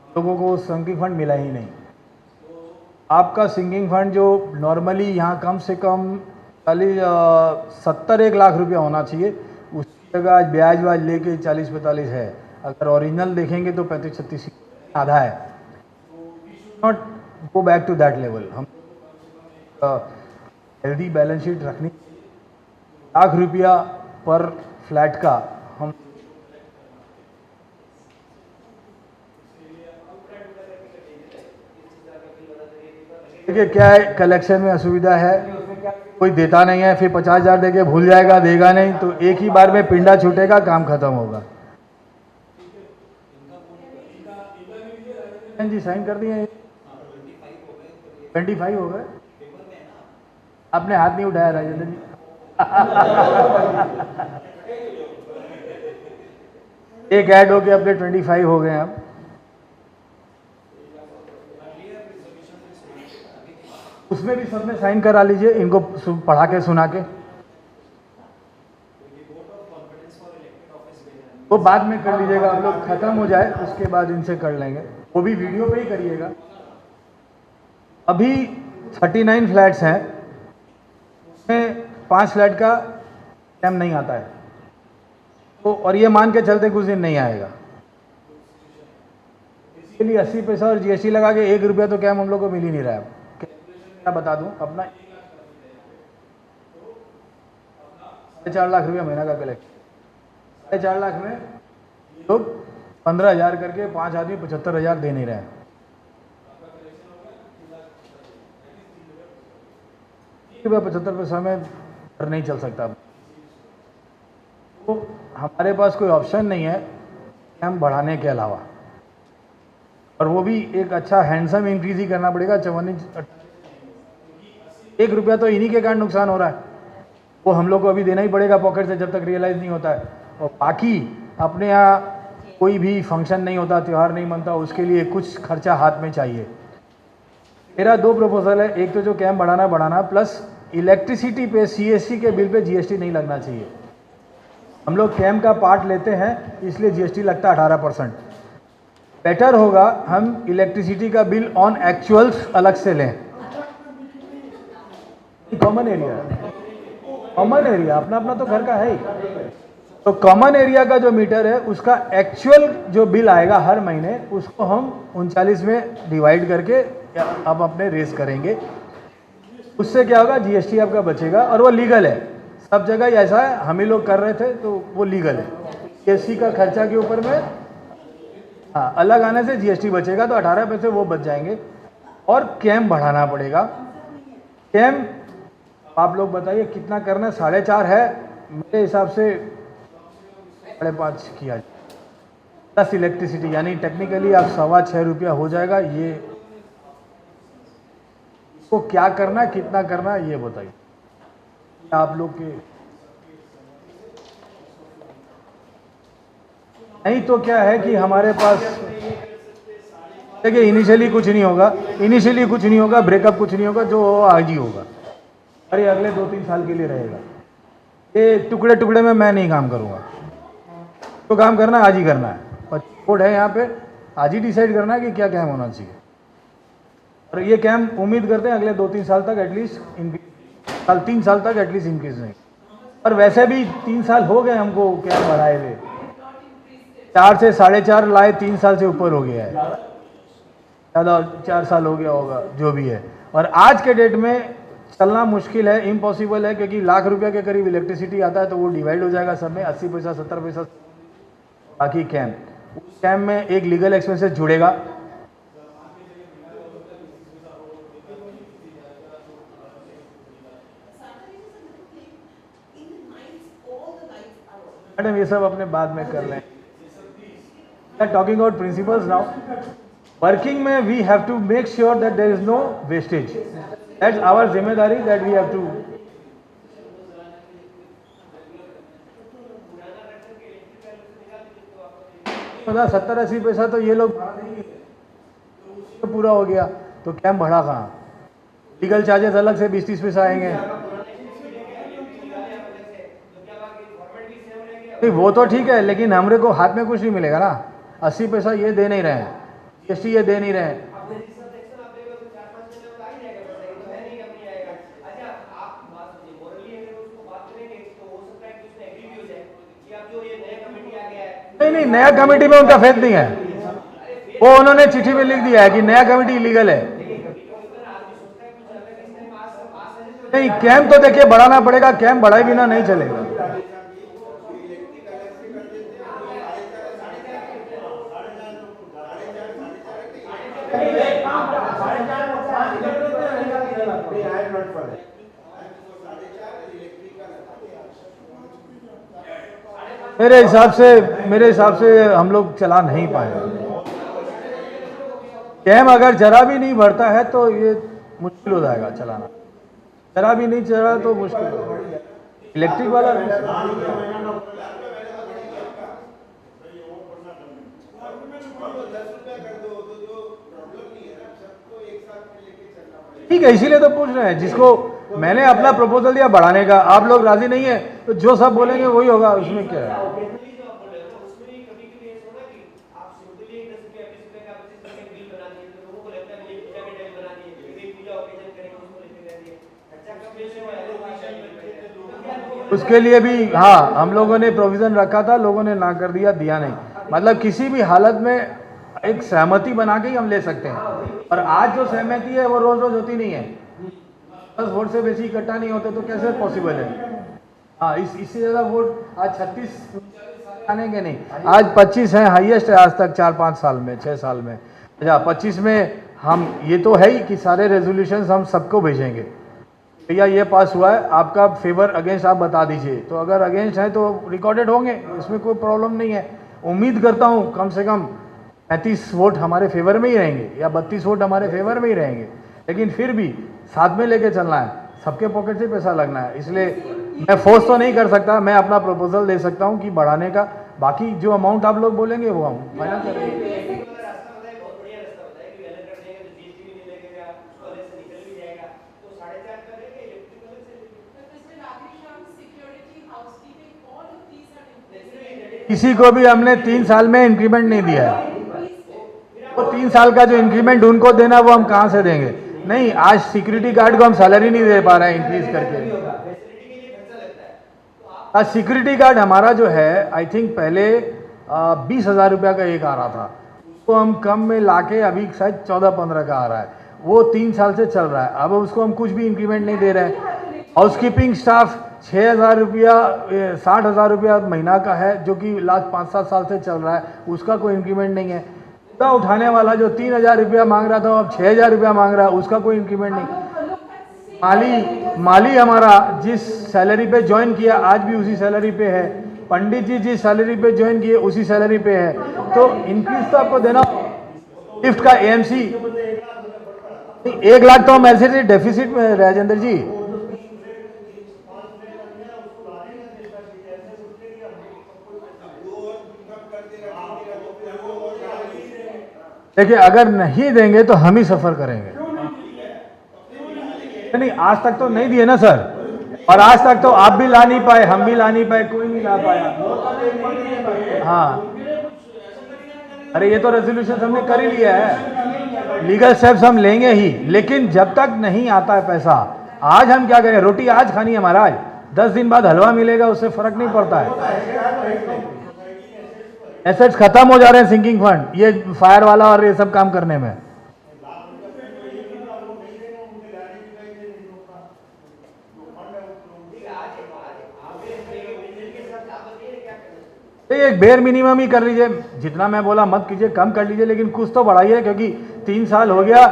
लोगों को सिंकिंग फंड मिला ही नहीं। आपका सिंकिंग फंड जो नॉर्मली यहाँ कम से कम 70-1 लाख रुपया होना चाहिए, उसकी जगह आज ब्याज वाज लेके 40-45 है। अगर ओरिजिनल देखेंगे तो 35-36 आधा है। Not go back to that level. हम हेल्दी बैलेंस शीट रखनी, लाख रुपया पर फ्लैट का हम देखिए क्या है, कलेक्शन में असुविधा है, कोई देता नहीं है, फिर 50,000 देके भूल जाएगा, देगा नहीं, तो एक ही बार में पिंडा छूटेगा, काम खत्म होगा। जी साइन कर दिए, 25 हो गए। आपने हाथ नहीं उठाया राजेंद्र जी। एक ऐड हो के अपने 25 हो गए अब। उसमें भी सबने साइन करा लीजिए, इनको पढ़ा के सुना के। वो बाद में कर लीजिएगा, आप लोग खत्म हो जाए उसके बाद इनसे कर लेंगे, वो भी वीडियो पे ही करिएगा। अभी 39 फ्लैट्स हैं, उसमें 5 फ्लैट का कैम नहीं आता है, तो और ये मान के चलते कुछ दिन नहीं आएगा। इसके लिए 80 पैसा और जीएसटी लगा के 1 रुपया तो कैम हम लोग को मिल ही नहीं रहा है। क्या बता दूं, अपना 4 लाख रुपया महीना का कलेक्शन, 4 लाख में लोग 15,000 करके 5 आदमी 75,000 दे नहीं रहे हैं। रुपया 75 पैसा में घर नहीं चल सकता, तो हमारे पास कोई ऑप्शन नहीं है हम बढ़ाने के अलावा, और वो भी एक अच्छा हैंडसम इंक्रीज ही करना पड़ेगा। 54 इंच 1 रुपया तो इन्हीं के कारण नुकसान हो रहा है, वो हम लोग को अभी देना ही पड़ेगा पॉकेट से जब तक रियलाइज नहीं होता है। और बाकी अपने यहाँ कोई भी फंक्शन नहीं होता, त्यौहार नहीं मनता, उसके लिए कुछ खर्चा हाथ में चाहिए। मेरा 2 प्रपोजल है, एक तो जो कैम बढ़ाना प्लस इलेक्ट्रिसिटी पे सीएससी के बिल पे जीएसटी नहीं लगना चाहिए। हम लोग कैम का पार्ट लेते हैं इसलिए जीएसटी लगता है 18%। बेटर होगा हम इलेक्ट्रिसिटी का बिल ऑन एक्चुअल्स अलग से लें। कॉमन एरिया अपना अपना तो घर का है ही, तो कॉमन एरिया का जो मीटर है उसका एक्चुअल जो बिल आएगा हर महीने, उसको हम 39 में डिवाइड करके अब अपने रेस करेंगे। उससे क्या होगा, जीएसटी आपका बचेगा और वो लीगल है, सब जगह ही ऐसा है, हम ही लोग कर रहे थे तो वो लीगल है। जीएसटी का खर्चा के ऊपर में हाँ अलग आने से जीएसटी बचेगा, तो 18 पैसे वो बच जाएंगे। और कैम बढ़ाना पड़ेगा। कैम आप लोग बताइए कितना करना है, 4.5 है मेरे हिसाब से, 5.5 किया प्लस इलेक्ट्रिसिटी, यानी टेक्निकली आप 6.25 रुपया हो जाएगा। ये तो क्या करना, कितना करना, ये बताइए आप लोग के। नहीं तो क्या है कि हमारे पास देखिए इनिशियली कुछ नहीं होगा, ब्रेकअप कुछ नहीं होगा, जो आज ही होगा, अरे अगले 2-3 साल के लिए रहेगा। ये टुकड़े टुकड़े में मैं नहीं काम करूँगा, तो काम करना आज ही करना है। कोड है यहाँ पे, आज ही डिसाइड करना है कि क्या कैम होना चाहिए। और ये कैम उम्मीद करते हैं अगले 2-3 साल तक एटलीस्ट इंक्रीज, 3 साल तक एटलीस्ट इंक्रीज नहीं। और वैसे भी 3 साल हो गए हमको कैम बढ़ाए हुए, 4 से 4.5 लाए, 3 साल से ऊपर हो गया है, ज़्यादा 4 साल हो गया होगा जो भी है। और आज के डेट में चलना मुश्किल है, इम्पॉसिबल है, क्योंकि लाख रुपया के करीब इलेक्ट्रिसिटी आता है, तो वो डिवाइड हो जाएगा सब में, 80 पैसा 70 पैसा बाकी कैम। उस कैम में एक लीगल एक्सपेंसेस जुड़ेगा, मैडम ये सब अपने बाद में कर लें। Talking about principles now, working में we have to make sure that there is no wastage, that's our जिम्मेदारी, दैट वी हैव टू। 70-80 पैसा तो ये लोग तो पूरा हो गया, तो कैम बढ़ा कहाँ, लीगल चार्जेस अलग से 20-30 पैसा आएंगे। वो तो ठीक है, लेकिन हमरे को हाथ में कुछ नहीं मिलेगा ना। 80 पैसा ये दे नहीं रहे हैं, जीएसटी ये दे नहीं रहे हैं। नहीं, नया कमेटी में उनका फेथ नहीं है, वो उन्होंने चिट्ठी में लिख दिया है कि नया कमेटी इलीगल है। नहीं, कैम तो देखिए बढ़ाना पड़ेगा, कैम बढ़ाए बिना नहीं चलेगा। नहीं, I am not for that. मेरे हिसाब से हम लोग चला नहीं पाए। कैम अगर जरा भी नहीं बढ़ता है तो ये मुश्किल हो जाएगा चलाना, जरा भी नहीं चला तो मुश्किल हो जाएगा। इलेक्ट्रिक वाला ठीक है, इसीलिए तो पूछ रहे हैं। जिसको मैंने अपना प्रपोजल दिया बढ़ाने का, आप लोग राजी नहीं है तो जो सब बोलेंगे वही होगा, उसमें क्या है। उसके लिए भी हाँ, हम लोगों ने प्रोविजन रखा था, लोगों ने ना कर दिया, दिया नहीं। मतलब किसी भी हालत में एक सहमति बना के ही हम ले सकते हैं, और आज जो सहमति है वो रोज रोज होती नहीं है। 10 वोट से बेसी इकट्ठा नहीं होते तो कैसे पॉसिबल है। हाँ, इससे ज़्यादा वोट आज 36 आने के नहीं, आज 25 है, हाईएस्ट है आज तक 4-5 साल में, 6 साल में। अच्छा, 25 में हम ये तो है ही कि सारे रेजोल्यूशन हम सबको भेजेंगे, भैया ये पास हुआ है, आपका फेवर अगेंस्ट आप बता दीजिए। तो अगर अगेंस्ट है तो रिकॉर्डेड होंगे, इसमें कोई प्रॉब्लम नहीं है। उम्मीद करता हूँ कम से कम 35 वोट हमारे फेवर में ही रहेंगे या 32 वोट हमारे फेवर में ही रहेंगे, लेकिन फिर भी साथ में लेके चलना है, सबके पॉकेट से पैसा लगना है। इसलिए मैं फोर्स तो नहीं कर सकता, मैं अपना प्रपोजल दे सकता हूँ कि बढ़ाने का, बाकी जो अमाउंट आप लोग बोलेंगे वो हम फाइनल करेंगे। किसी को भी हमने 3 साल में इंक्रीमेंट नहीं दिया है, वो 3 साल का जो इंक्रीमेंट उनको देना वो हम कहाँ से देंगे। नहीं, आज सिक्योरिटी गार्ड को हम सैलरी नहीं दे पा रहे हैं इंक्रीज करके। आज सिक्योरिटी गार्ड हमारा जो है, आई थिंक पहले 20,000 रुपया का एक आ रहा था, उसको हम कम में लाके अभी शायद 14-15 का आ रहा है। वो 3 साल से चल रहा है, अब उसको हम कुछ भी इंक्रीमेंट नहीं दे रहे हैं। हाउसकीपिंग स्टाफ 6,000 रुपया 60,000 रुपया महीना का है, जो कि लास्ट 5-7 साल से चल रहा है, उसका कोई इंक्रीमेंट नहीं है। कूड़ा उठाने वाला जो 3,000 रुपया मांग रहा था अब 6,000 रुपया मांग रहा है, उसका कोई इंक्रीमेंट नहीं। माली हमारा जिस सैलरी पे ज्वाइन किया आज भी उसी सैलरी पे है, पंडित जी जिस सैलरी पे ज्वाइन किए उसी सैलरी पे है, तो इंक्रीज तो आपको देना। लिफ्ट का एएमसी 1 लाख तो हम ऐसे डेफिसिट में राजेंद्र जी। देखिए, अगर नहीं देंगे तो हम ही सफर करेंगे। नहीं, आज तक तो नहीं दिए ना सर, और आज तक तो आप भी ला नहीं पाए, हम भी ला नहीं पाए, कोई नहीं ला पाया। हाँ, अरे ये तो रेजोल्यूशन हमने कर ही लिया है, लीगल स्टेप्स हम लेंगे ही, लेकिन जब तक नहीं आता है पैसा, आज हम क्या करें, रोटी आज खानी है महाराज, 10 दिन बाद हलवा मिलेगा, उससे फर्क नहीं पड़ता है। एसेट्स खत्म हो जा रहे हैं सिंकिंग फंड, ये फायर वाला और ये सब काम करने में। एक बेयर मिनिमम ही कर लीजिए, जितना मैं बोला मत कीजिए, कम कर लीजिए, लेकिन कुछ तो बढ़ाइए, क्योंकि 3 साल हो गया,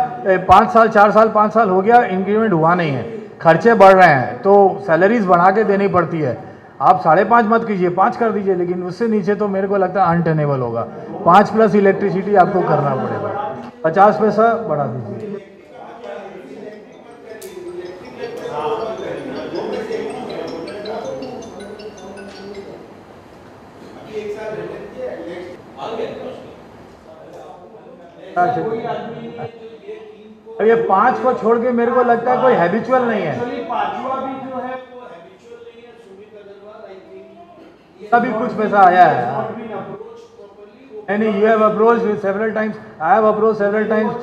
5 साल 4 साल 5 साल हो गया, इंक्रीमेंट हुआ नहीं है, खर्चे बढ़ रहे हैं, तो सैलरीज बढ़ा के देनी पड़ती है। आप 5.5 मत कीजिए, 5 कर दीजिए, लेकिन उससे नीचे तो मेरे को लगता है अनटेनेबल होगा। 5 प्लस इलेक्ट्रिसिटी आपको करना पड़ेगा, 50 पैसा बढ़ा दीजिए। अब ये 5 को छोड़ के मेरे को लगता है कोई हैबिचुअल नहीं है। अभी कुछ पैसा आया है, नहीं, you have approached several times, I have approached several times,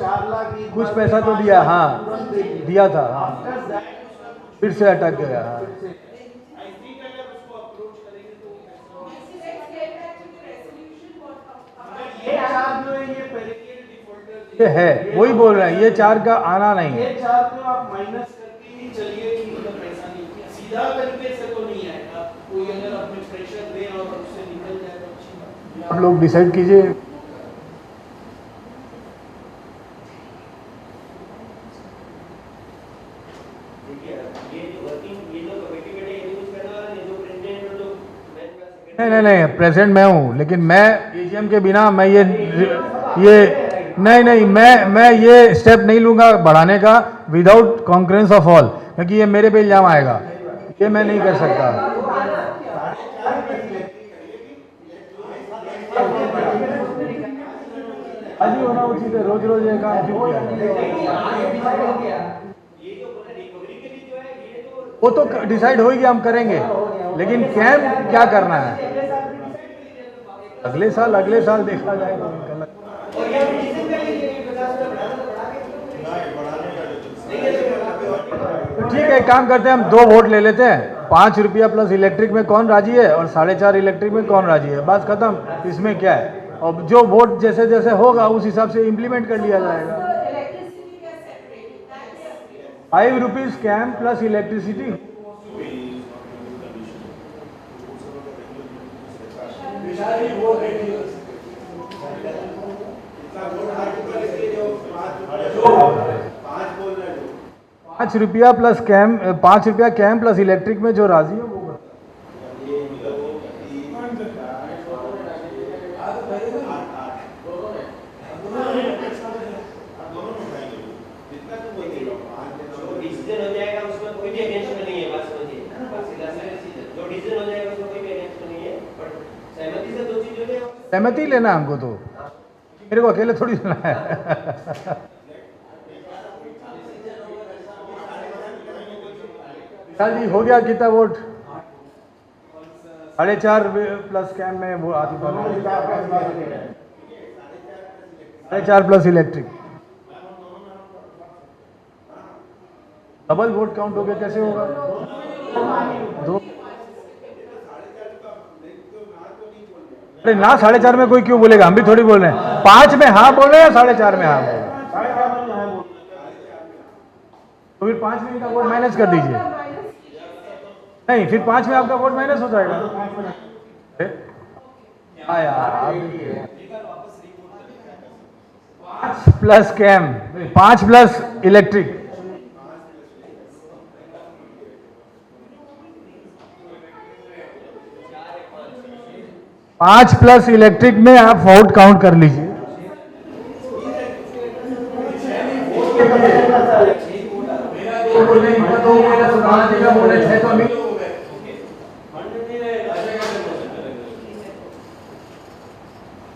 कुछ पैसा तो दिया, हाँ दिया था, हाँ फिर से अटक गया। हाँ, ये है, वही बोल रहे हैं, ये 4 का आना नहीं है। ये 4 को आप माइनस करके ही चलिए कि मतलब पैसा नहीं, सीधा तरीके से तो नहीं आएगा। कोई अगर अपने प्रेशर दे और उससे निकल जाए तो अच्छी बात है। आप लोग डिसाइड कीजिए। नहीं, प्रेसिडेंट मैं हूँ, लेकिन मैं एजीएम के बिना मैं ये नहीं, मैं ये स्टेप नहीं लूँगा बढ़ाने का विदाउट कॉन्फ्रेंस ऑफ ऑल, क्योंकि ये मेरे पे इल्जाम आएगा, ये मैं नहीं कर सकता। आज ही होना उचित है, रोज रोज ये काम क्यों किया? वो तो डिसाइड होगी, हम करेंगे, लेकिन कैंप क्या करना है अगले साल देखा जाएगा। तो ठीक है, एक काम करते हैं, हम 2 वोट ले लेते हैं, 5 रुपया प्लस इलेक्ट्रिक में कौन राजी है और 4.5 इलेक्ट्रिक में कौन राजी है, बस खत्म। इसमें क्या है, और जो वोट जैसे जैसे होगा उस हिसाब से इम्प्लीमेंट कर लिया जाएगा। 5 रुपीज कैम प्लस इलेक्ट्रिसिटी। पाँच रुपया प्लस कैम, 5 रुपया कैम प्लस इलेक्ट्रिक में जो राजी हो वो डिसीजन हो जाएगा उसमें कोई भी अगेंस्ट में नहीं है, बस मुझे जो डिसीजन हो जाएगा उसमें कोई भी अगेंस्ट में नहीं है, बट सहमति से 2 चीज हो जाए। सहमति लेना हमको, तो मेरे को अकेले थोड़ी लेना है। जी हो गया, कितना वोट? 4.5 प्लस कैम में वो आती 4.5 plus electric, double vote count हो गया, कैसे होगा? 2 अरे ना, 4.5 में कोई क्यों बोलेगा, हम भी थोड़ी बोल रहे हैं। 5 में हाँ बोल रहे हैं या 4.5 में हाँ बोल रहे हैं? तो फिर 5 में इनका वोट माइनस कर दीजिए। नहीं, फिर 5 में आपका वोट माइनस हो जाएगा। हाँ यार, 5 plus cam, 5 plus electric, 5 plus electric में आप वोट काउंट कर लीजिए।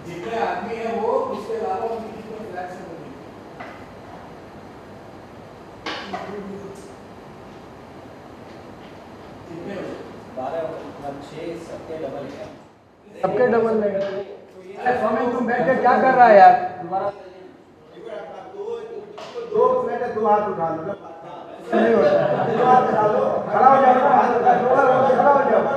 जितने आदमी है वो उसके अलावा सबके डबल नहीं। स्वामी तुम बैठ के क्या कर रहा है यार? 2 मिनट 2 हाथ उठा लो, नहीं होता है। खड़ा हो जाओ, खड़ा हो जाओ।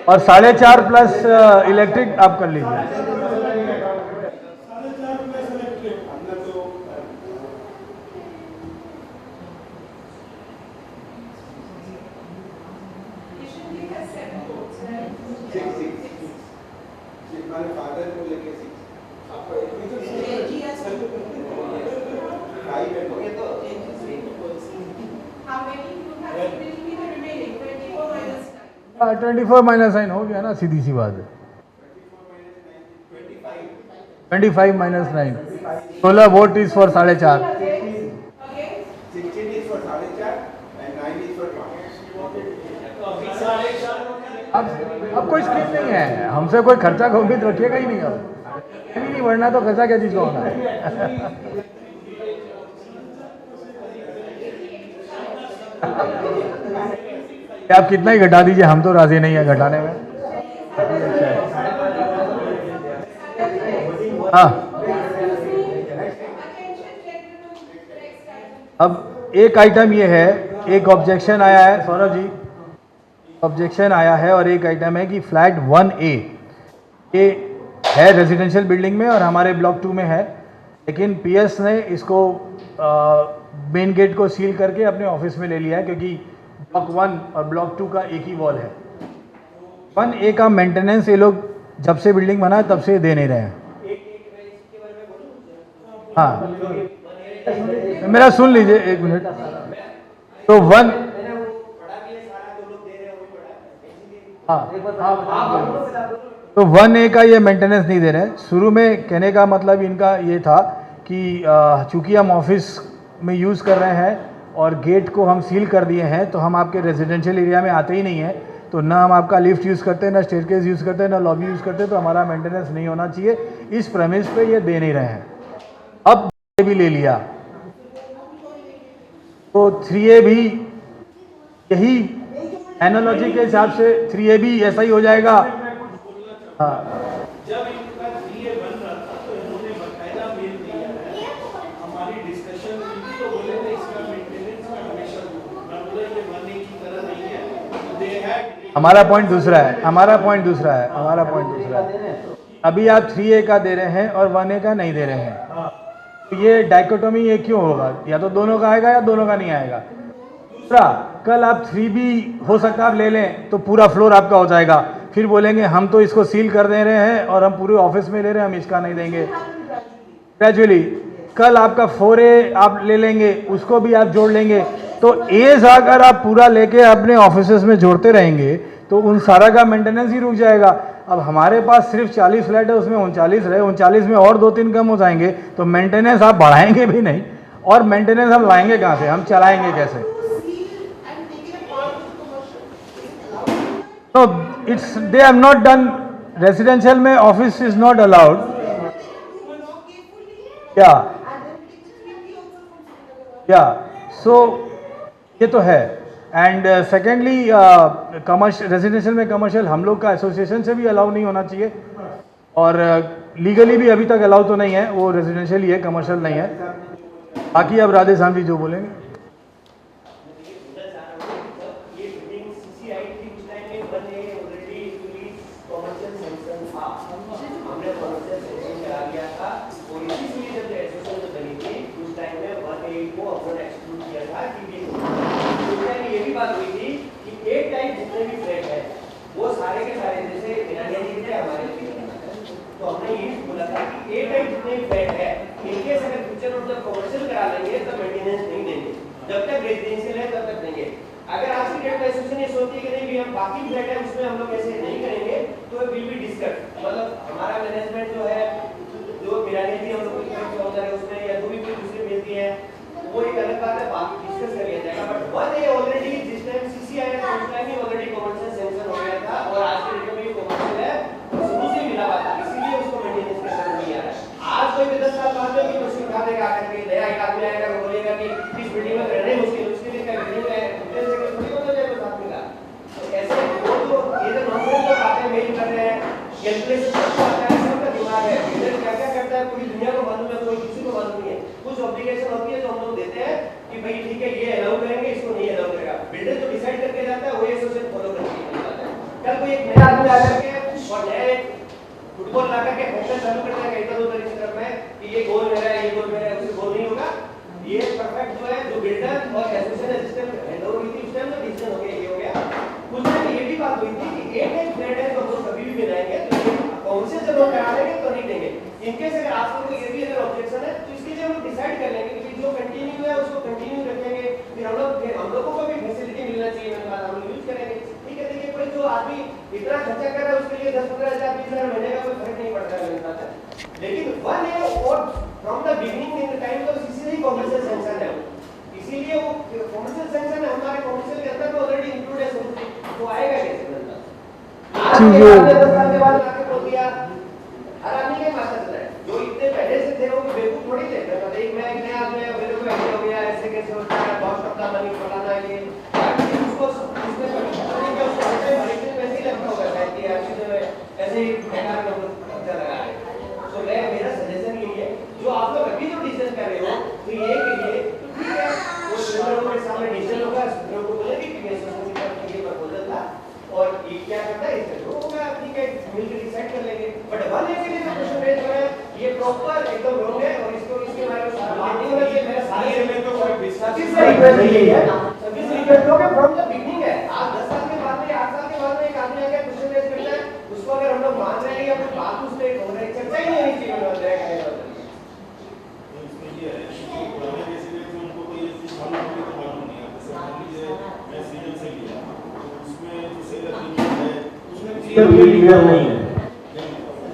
और 4.5 प्लस इलेक्ट्रिक आप कर लीजिए। फादर को लेके 24 माइनस 9 हो गया ना, सीधी सी बात है। 25 minus 9, 16 vote is for 4.5। 16 is for 4.5 and 9 is for 5. अब कोई स्कीम नहीं है, हमसे कोई खर्चा को उम्मीद रखिएगा ही नहीं। अब नहीं बढ़ना तो खर्चा क्या चीज का होना है? आप कितना ही घटा दीजिए, हम तो राजी नहीं है घटाने में। हाँ, अब एक आइटम ये है, एक ऑब्जेक्शन आया है सौरभ जी, ऑब्जेक्शन आया है, और एक आइटम है कि फ्लैट 1A ये है रेजिडेंशियल बिल्डिंग में और हमारे ब्लॉक 2 में है, लेकिन पीएस ने इसको मेन गेट को सील करके अपने ऑफिस में ले लिया है, क्योंकि ब्लॉक 1 और ब्लॉक 2 का एक ही वॉल है। 1A का मेंटेनेंस ये लोग जब से बिल्डिंग बना है तब से दे नहीं रहे हैं। हाँ, मेरा सुन लीजिए 1 मिनट। तो तो 1A का ये मेंटेनेंस नहीं दे रहे हैं। शुरू में कहने का मतलब इनका ये था कि चूंकि हम ऑफिस में यूज़ कर रहे हैं और गेट को हम सील कर दिए हैं, तो हम आपके रेजिडेंशियल एरिया में आते ही नहीं हैं, तो ना हम आपका लिफ्ट यूज़ करते हैं, ना स्टेयरकेस यूज़ करते हैं, ना लॉबी यूज़ करते हैं, तो हमारा मेंटेनेंस नहीं होना चाहिए। इस प्रेमिस पे ये दे नहीं रहे हैं। अब ये भी ले लिया तो 3A भी यही एनालॉजी के हिसाब से 3A भी ऐसा ही हो जाएगा। हाँ, जब इनका 3A बन रहा था तो इन्होंने बकायदा मेल दिया है, हमारी डिस्कशन हुई थी, तो बोले थे इसका मेंटेनेंस का हमेशा मैं बोला ये बनने की तरह नहीं है, तो दे हैड। हमारा पॉइंट दूसरा है, हमारा पॉइंट दूसरा है, हमारा पॉइंट दूसरा है। अभी आप 3A का दे रहे हैं और 1A का नहीं दे रहे हैं, तो ये डाइकोटोमी ये क्यों होगा? या तो दोनों का आएगा या दोनों का नहीं आएगा। दूसरा, कल आप 3B हो सकता है आप ले लें तो पूरा फ्लोर आपका हो जाएगा, फिर बोलेंगे हम तो इसको सील कर दे रहे हैं और हम पूरे ऑफिस में ले रहे हैं, हम इसका नहीं देंगे। ग्रेजुअली कल आपका 4A आप ले लेंगे, उसको भी आप जोड़ लेंगे, तो एज अगर आप पूरा लेके अपने ऑफिसेज में जोड़ते रहेंगे तो उन सारा का मेंटेनेंस ही रुक जाएगा। अब हमारे पास सिर्फ 40 फ्लैट है, उसमें 39 रहे, 39 में और 2-3 कम हो जाएंगे, तो मेंटेनेंस आप बढ़ाएंगे भी नहीं, और मेंटेनेंस हम लाएंगे कहाँ से, हम चलाएंगे कैसे? तो it's they have not done, residential में ऑफिस इज नॉट अलाउड। या सो ये तो है। एंड सेकेंडली कमर्शियल, रेजिडेंशियल में कमर्शियल हम लोग का एसोसिएशन से भी अलाउ नहीं होना चाहिए, और लीगली भी अभी तक अलाउ तो नहीं है, वो रेजिडेंशियल ही है, कमर्शियल नहीं है। बाकी अब राधे श्याम जी जो बोलेंगे। बात हुई थी कि एक टाइप जितने भी फ्लैट है वो सारे के सारे, जैसे हमारे, तो हमने ये बोला था कि एक टाइप जितने भी फ्लैट है इनके अगर फ्यूचर मतलब कमर्शियल करा लेंगे तो मेंटेनेंस नहीं देंगे, जब तक रेजिडेंशियल है तब तक देंगे। अगर आज की डेट में एसोसिएशन ये सोचती है कि नहीं भी हम बाकी फ्लैट है उसमें हम लोग ऐसे नहीं करेंगे, तो विल बी डिस्कस, मतलब हमारा मैनेजमेंट जो है, जो मिरानी थी हम लोग है उसमें या जो भी कोई दूसरी मिलती है वो एक अलग बात है, बाकी डिस्कस कर लिया जाएगा। बट वन है ऑलरेडी जिस टाइम सीसी आया था उस टाइम ही ऑलरेडी कमर्शियल सेंक्शन हो गया था, और आज के डेट में भी कमर्शियल है, शुरू से मिला हुआ था, इसीलिए उसको मेंटेनेंस के साथ नहीं आ रहा है। आज कोई 10 साल बाद में भी कुछ उठा देगा, आकर के नया एक आदमी आएगा वो बोलेगा कि इस बिल्डिंग में रहना ही मुश्किल, उसके लिए क्या बिल्डिंग है डिटेल से थोड़ी हो जाएगा उस आदमी का। तो ऐसे वो जो ये जो नॉर्मल लोग आते हैं मेल कर रहे हैं, कैलकुलेशन करता है, सबका दिमाग है, बिल्डर क्या क्या करता है पूरी दुनिया को मालूम है, कोई किसी को मालूम नहीं है। कुछ ऑब्लिगेशन होती है जो हम लोग देते हैं कि भाई ठीक है ये अलाउ करेंगे, इसको नहीं अलाउ करेगा, बिल्डर जो डिसाइड करके जाता है वो एसोसिएशन फॉलो करके जाता है। कल कोई एक नया आदमी आकर के और नया एक फुटबॉल ला करके फैशन चालू कर देगा इधर उधर इस तरफ में कि ये गोल मेरा है, ये गोल मेरा है, उससे गोल नहीं होगा। ये परफेक्ट जो है जो बिल्डर और एसोसिएशन सिस्टम हैंडओवर हुई थी उस टाइम तो डिसीजन हो गया, ये हो गया। कुछ टाइम ये भी बात हुई थी कि एक एक फ्लैट है जो हम लोग कभी भी बनाएंगे तो काउंसिल जब हम करा लेंगे तो नहीं देंगे। इनकेस अगर आप लोगों को ये भी अगर ऑब्जेक्शन है तो इसके लिए हम डिसाइड कर लेंगे कि जो कंटिन्यू है उसको कंटिन्यू रखेंगे, फिर हम लोगों को भी फैसिलिटी मिलना चाहिए, मैंने कहा हम यूज करेंगे। ठीक है, देखिए कोई जो आदमी इतना खर्चा कर रहा है उसके लिए 10-15 हज़ार 20,000 महीने का कोई फर्क नहीं पड़ता है मेरे साथ। लेकिन वन है और from the beginning in the time तो इसी ही कमर्शियल सेंक्शन है, इसीलिए वो कमर्शियल सेंक्शन है हमारे कमर्शियल के अंदर ऑलरेडी इंक्लूड है, तो आएगा कैसे अंदर? आज 10 साल के बाद आके बोल दिया हर आदमी के पास चल रहा है, जो इतने पहले से थे वो बेवकूफ थोड़ी थे। एक नया आदमी है मेरे को आइडिया हो गया ऐसे कैसे होता है, बहुत टपका मनी फलाना ये उसको उसमें पता नहीं क्या उसको मार्केट में ऐसे ही लगता होगा कि ऐसे ही बेकार का खर्चा लगा है। तो मेरा सजेशन ये है जो आप लोग अभी जो डिसीजन कर रहे हो तो ये के लिए ठीक है, वो स्टूडेंटों के सामने डिसीजन होगा, स्टूडेंट को बोलेंगे कि ये प्रपोजल था और ये क्या करता है इससे जो होगा ठीक है मिलकर डिसाइड कर लेंगे। बट 1A के लिए जो क्वेश्चन रेज हो रहा है ये प्रॉपर एकदम रॉन्ग है और इसको इसके बारे में सारा मार्केटिंग होना चाहिए। मेरा सारे में तो कोई सभी से रिक्वेस्ट यही है, सभी से रिक्वेस्ट हो कि फ्रॉम द बिगिनिंग है, आज 10 साल के बाद में 8 साल के बाद में एक आदमी आके क्वेश्चन रेज करता है, उसको अगर हम लोग मान रहे हैं या कोई बात उसने हो रहा है, चर्चा ही नहीं होनी चाहिए मतलब है इसमें ये है कि पुराने रेसिडेंट में उनको कोई चीज मालूम नहीं, तो मालूम नहीं है। जैसे मान लीजिए मैं सीजन से लिया तो उसमें जो सेल एग्रीमेंट है उसमें क्लियर नहीं है,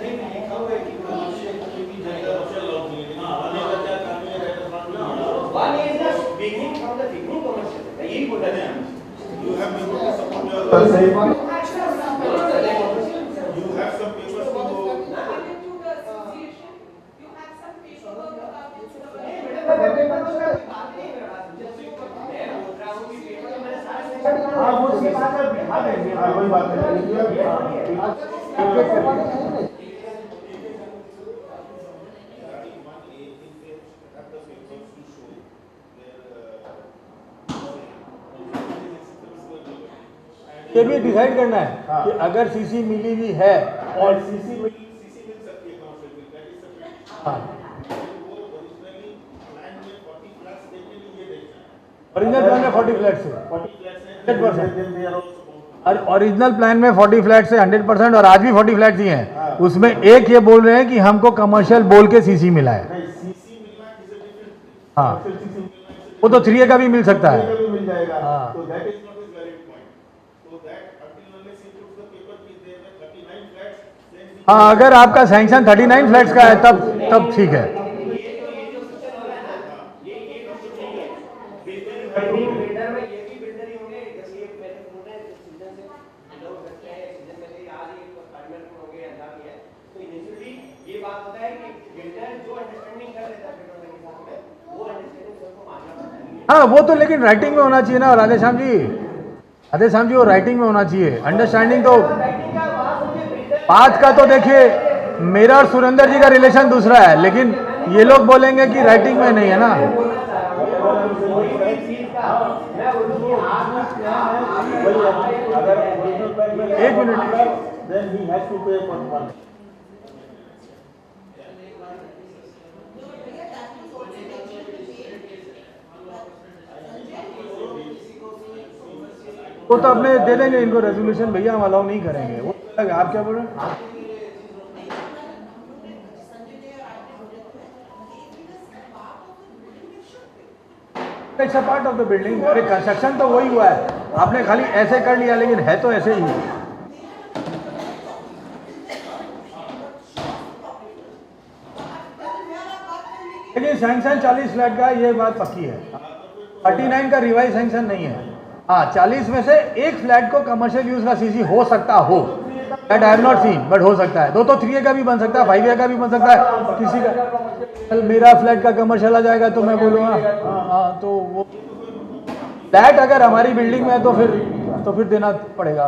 नहीं लिखा हुआ है कि कमर्शियल की जगह कमर्शियल लॉ की, लेकिन आने का क्या काम है रहता नहीं। One is the beginning from the beginning commercial, मैं यही बोल रहा हूं। You have to support your you have some papers to go. हाँ वो उसके बाद बिठा देंगे, वही बात है। ये भी डिसाइड करना है कि अगर सीसी मिली हुई है और सीसी मिल सकती है commercial bill, that is separate. हाँ वो ओरिजिनली प्लान में 40 फ्लैट्स देखने के लिए देखना है, ओरिजिनल प्लान में 40 फ्लैट से 40 फ्लैट्स हैं 100%। और ओरिजिनल प्लान में 40 फ्लैट से 100% और आज भी 40 फ्लैट ही हैं, उसमें एक ये बोल रहे हैं कि हमको कमर्शियल बोल के सीसी मिला है। सीसी मिलना इज अ डिफरेंट, हाँ सीसी मिलना वो तो 3A का भी मिल सकता है। भी मिल जाएगा। हाँ। तो that is not is valid point. So that until unless he puts the paper कि there were 39 flats, then he हाँ अगर आपका सैंक्शन 39 फ्लैट्स का है तब ठीक है। बिल्डर में ये भी बिल्डर ही होंगे, जैसे ये पहले बोल रहे हैं सीजन से लोग रखते हैं, सीजन में से आज ही अपार्टमेंट हो गए अंदर भी है, तो इनिशियली ये बात होता है कि बिल्डर जो अंडरस्टैंडिंग कर लेता है बिल्डर के साथ में, वो अंडरस्टैंडिंग सबको मानना पड़ता है। हाँ वो तो लेकिन राइटिंग में होना चाहिए ना राधेश्याम जी, राधेश्याम जी वो राइटिंग में होना चाहिए। अंडरस्टैंडिंग तो बात का तो देखिए मेरा और सुरेंद्र जी का रिलेशन दूसरा है, लेकिन ये लोग बोलेंगे कि राइटिंग में नहीं है ना। एक minute then he has to pay for one. वो तो अपने दे देंगे इनको रेजोल्यूशन, भैया हम अलाउ नहीं करेंगे। वो आप क्या बोल रहे हैं? It's a part of the building, अरे कंस्ट्रक्शन तो वही हुआ है, आपने खाली ऐसे कर लिया, लेकिन है तो ऐसे ही। लेकिन सैंक्शन 40 फ्लैट का ये बात पक्की है, 39 का रिवाइज सैंक्शन नहीं है। हाँ 40 में से एक फ्लैट को कमर्शियल यूज का सीसी हो सकता हो, that I have not seen, but हो सकता है। तो 3A का भी बन सकता है, 5A का भी बन सकता है, किसी का। कल मेरा फ्लैट का कमर्शियल आ जाएगा तो मैं बोलूँगा हाँ, तो वो फ्लैट अगर हमारी बिल्डिंग में है तो फिर देना पड़ेगा।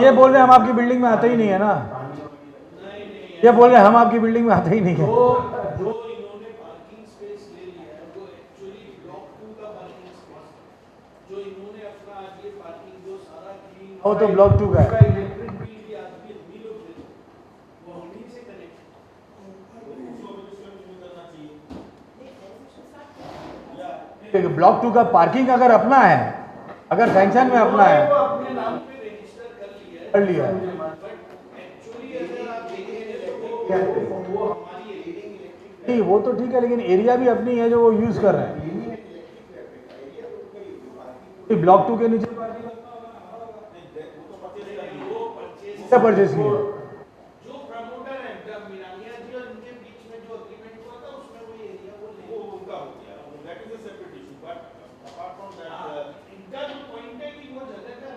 ये बोल रहे हैं हम आपकी बिल्डिंग में आते ही नहीं है ना, ये बोल रहे हैं हम आपकी बिल्डिंग में आते ही नहीं है। जो इन्होंने पार्किंग स्पेस ले लिया है वो एक्चुअली ब्लॉक 2 का पार्किंग स्पेस, जो इन्होंने अपना आज ये पार्किंग जो सारा क्लीन, वो तो ब्लॉक 2 का है। इलेक्ट्रिक बिल भी आज भी लोग देते हैं, वो हमनी से कनेक्ट उसको रजिस्टर करना चाहिए। ब्लॉक 2 का पार्किंग अगर अपना है, अगर सैंक्शन में अपना है, वो अपने नाम पे रजिस्टर कर लिया है, बट एक्चुअली अगर आप देखेंगे तो वो हमारी रीडिंग इलेक्ट्रिक नहीं वो तो ठीक है, लेकिन एरिया भी अपनी है जो वो यूज कर रहे हैं। ब्लॉक 2 के नीचे परचेज किया, जो प्रमोटर है मिरानिया जी और उनके बीच में जो एग्रीमेंट हुआ था उसमें वो एरिया वो उनका हो गया, that is a separate issue. But apart from that इनका जो पॉइंट है कि वो जगह का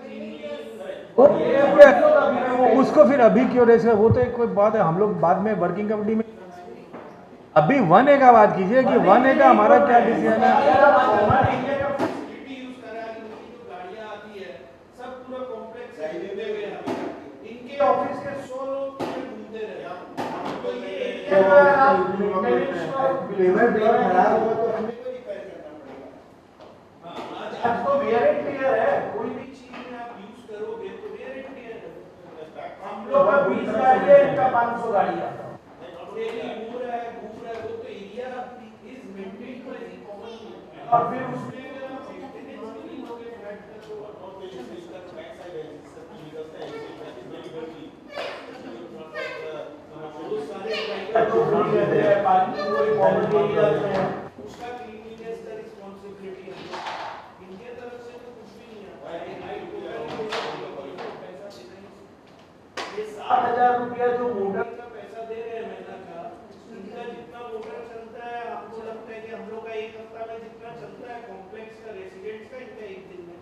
उसको फिर अभी क्यों रेस है, वो तो एक कोई बात है, हम लोग बाद में वर्किंग कमेटी में अभी 1A का बात कीजिए कि 1A का हमारा क्या डिसीजन है। ऑफिस के 100 लोग घूमते रहे, आज तो वेरिएंट क्लियर है, कोई भी चीज में आप यूज करोगे तो वेरिएंट 20 गाड़ी है, इनका 500 गाड़ी है। और फिर उसमें उसका क्लीनिनेस का रिस्पांसिबिलिटी है, इनके तरफ से तो कुछ भी नहीं आता है। ये 7,000 रुपया जो मोटर का पैसा दे रहे हैं महीना का, इनका जितना मोटर चलता है, हमको लगता है कि हम लोग का एक हफ्ता में जितना चलता है कॉम्प्लेक्स का रेसिडेंट्स का, इनका एक दिन में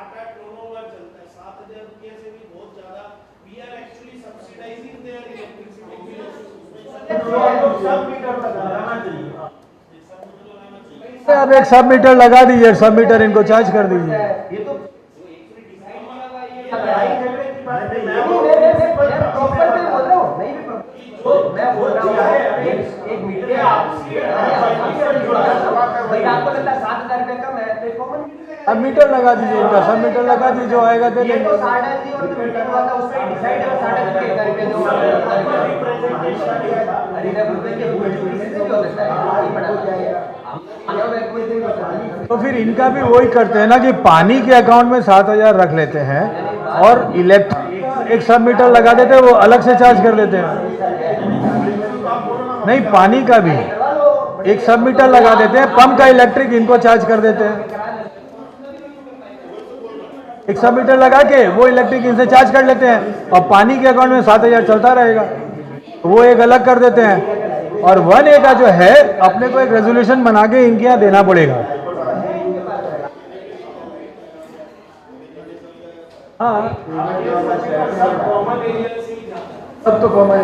8-8 9-9 चलता है। 7,000 रुपया से भी बहुत ज्यादा। We are actually subsidising their electricity bill. सब मीटर लगाना चाहिए। आप एक सब मीटर लगा दीजिए, सब मीटर इनको चार्ज कर दीजिए। ये तो लड़ाई झगड़े की बात नहीं है। मैं बोल रहा हूँ एक मीटर आपको लगता है 7,000 रुपये कम है तो कॉमन अब मीटर लगा दीजिए इनका, सब मीटर लगा दीजिए, जो आएगा दे ये देंगे। तो 8,500 और तो मीटर हुआ था उसमें डिसाइड है 8,500 रुपये जो अरे रुपये के भूल चुकी से भी हो सकता है नहीं पड़ा तो फिर इनका भी वही करते हैं ना कि पानी के अकाउंट में 7,000 रख लेते हैं और इलेक्ट्रिक एक सब मीटर लगा देते हैं, वो अलग से चार्ज कर देते हैं। नहीं, पानी का भी एक सब मीटर लगा देते हैं, पंप का इलेक्ट्रिक इनको चार्ज कर देते हैं। एक सब मीटर लगा के वो इलेक्ट्रिक इनसे चार्ज कर लेते हैं और पानी के अकाउंट में 7,000 चलता रहेगा, वो एक अलग कर देते हैं। और 1A का जो है अपने को एक रेजोल्यूशन बना के इनके यहाँ देना पड़ेगा। हाँ, सब तो कॉमन है।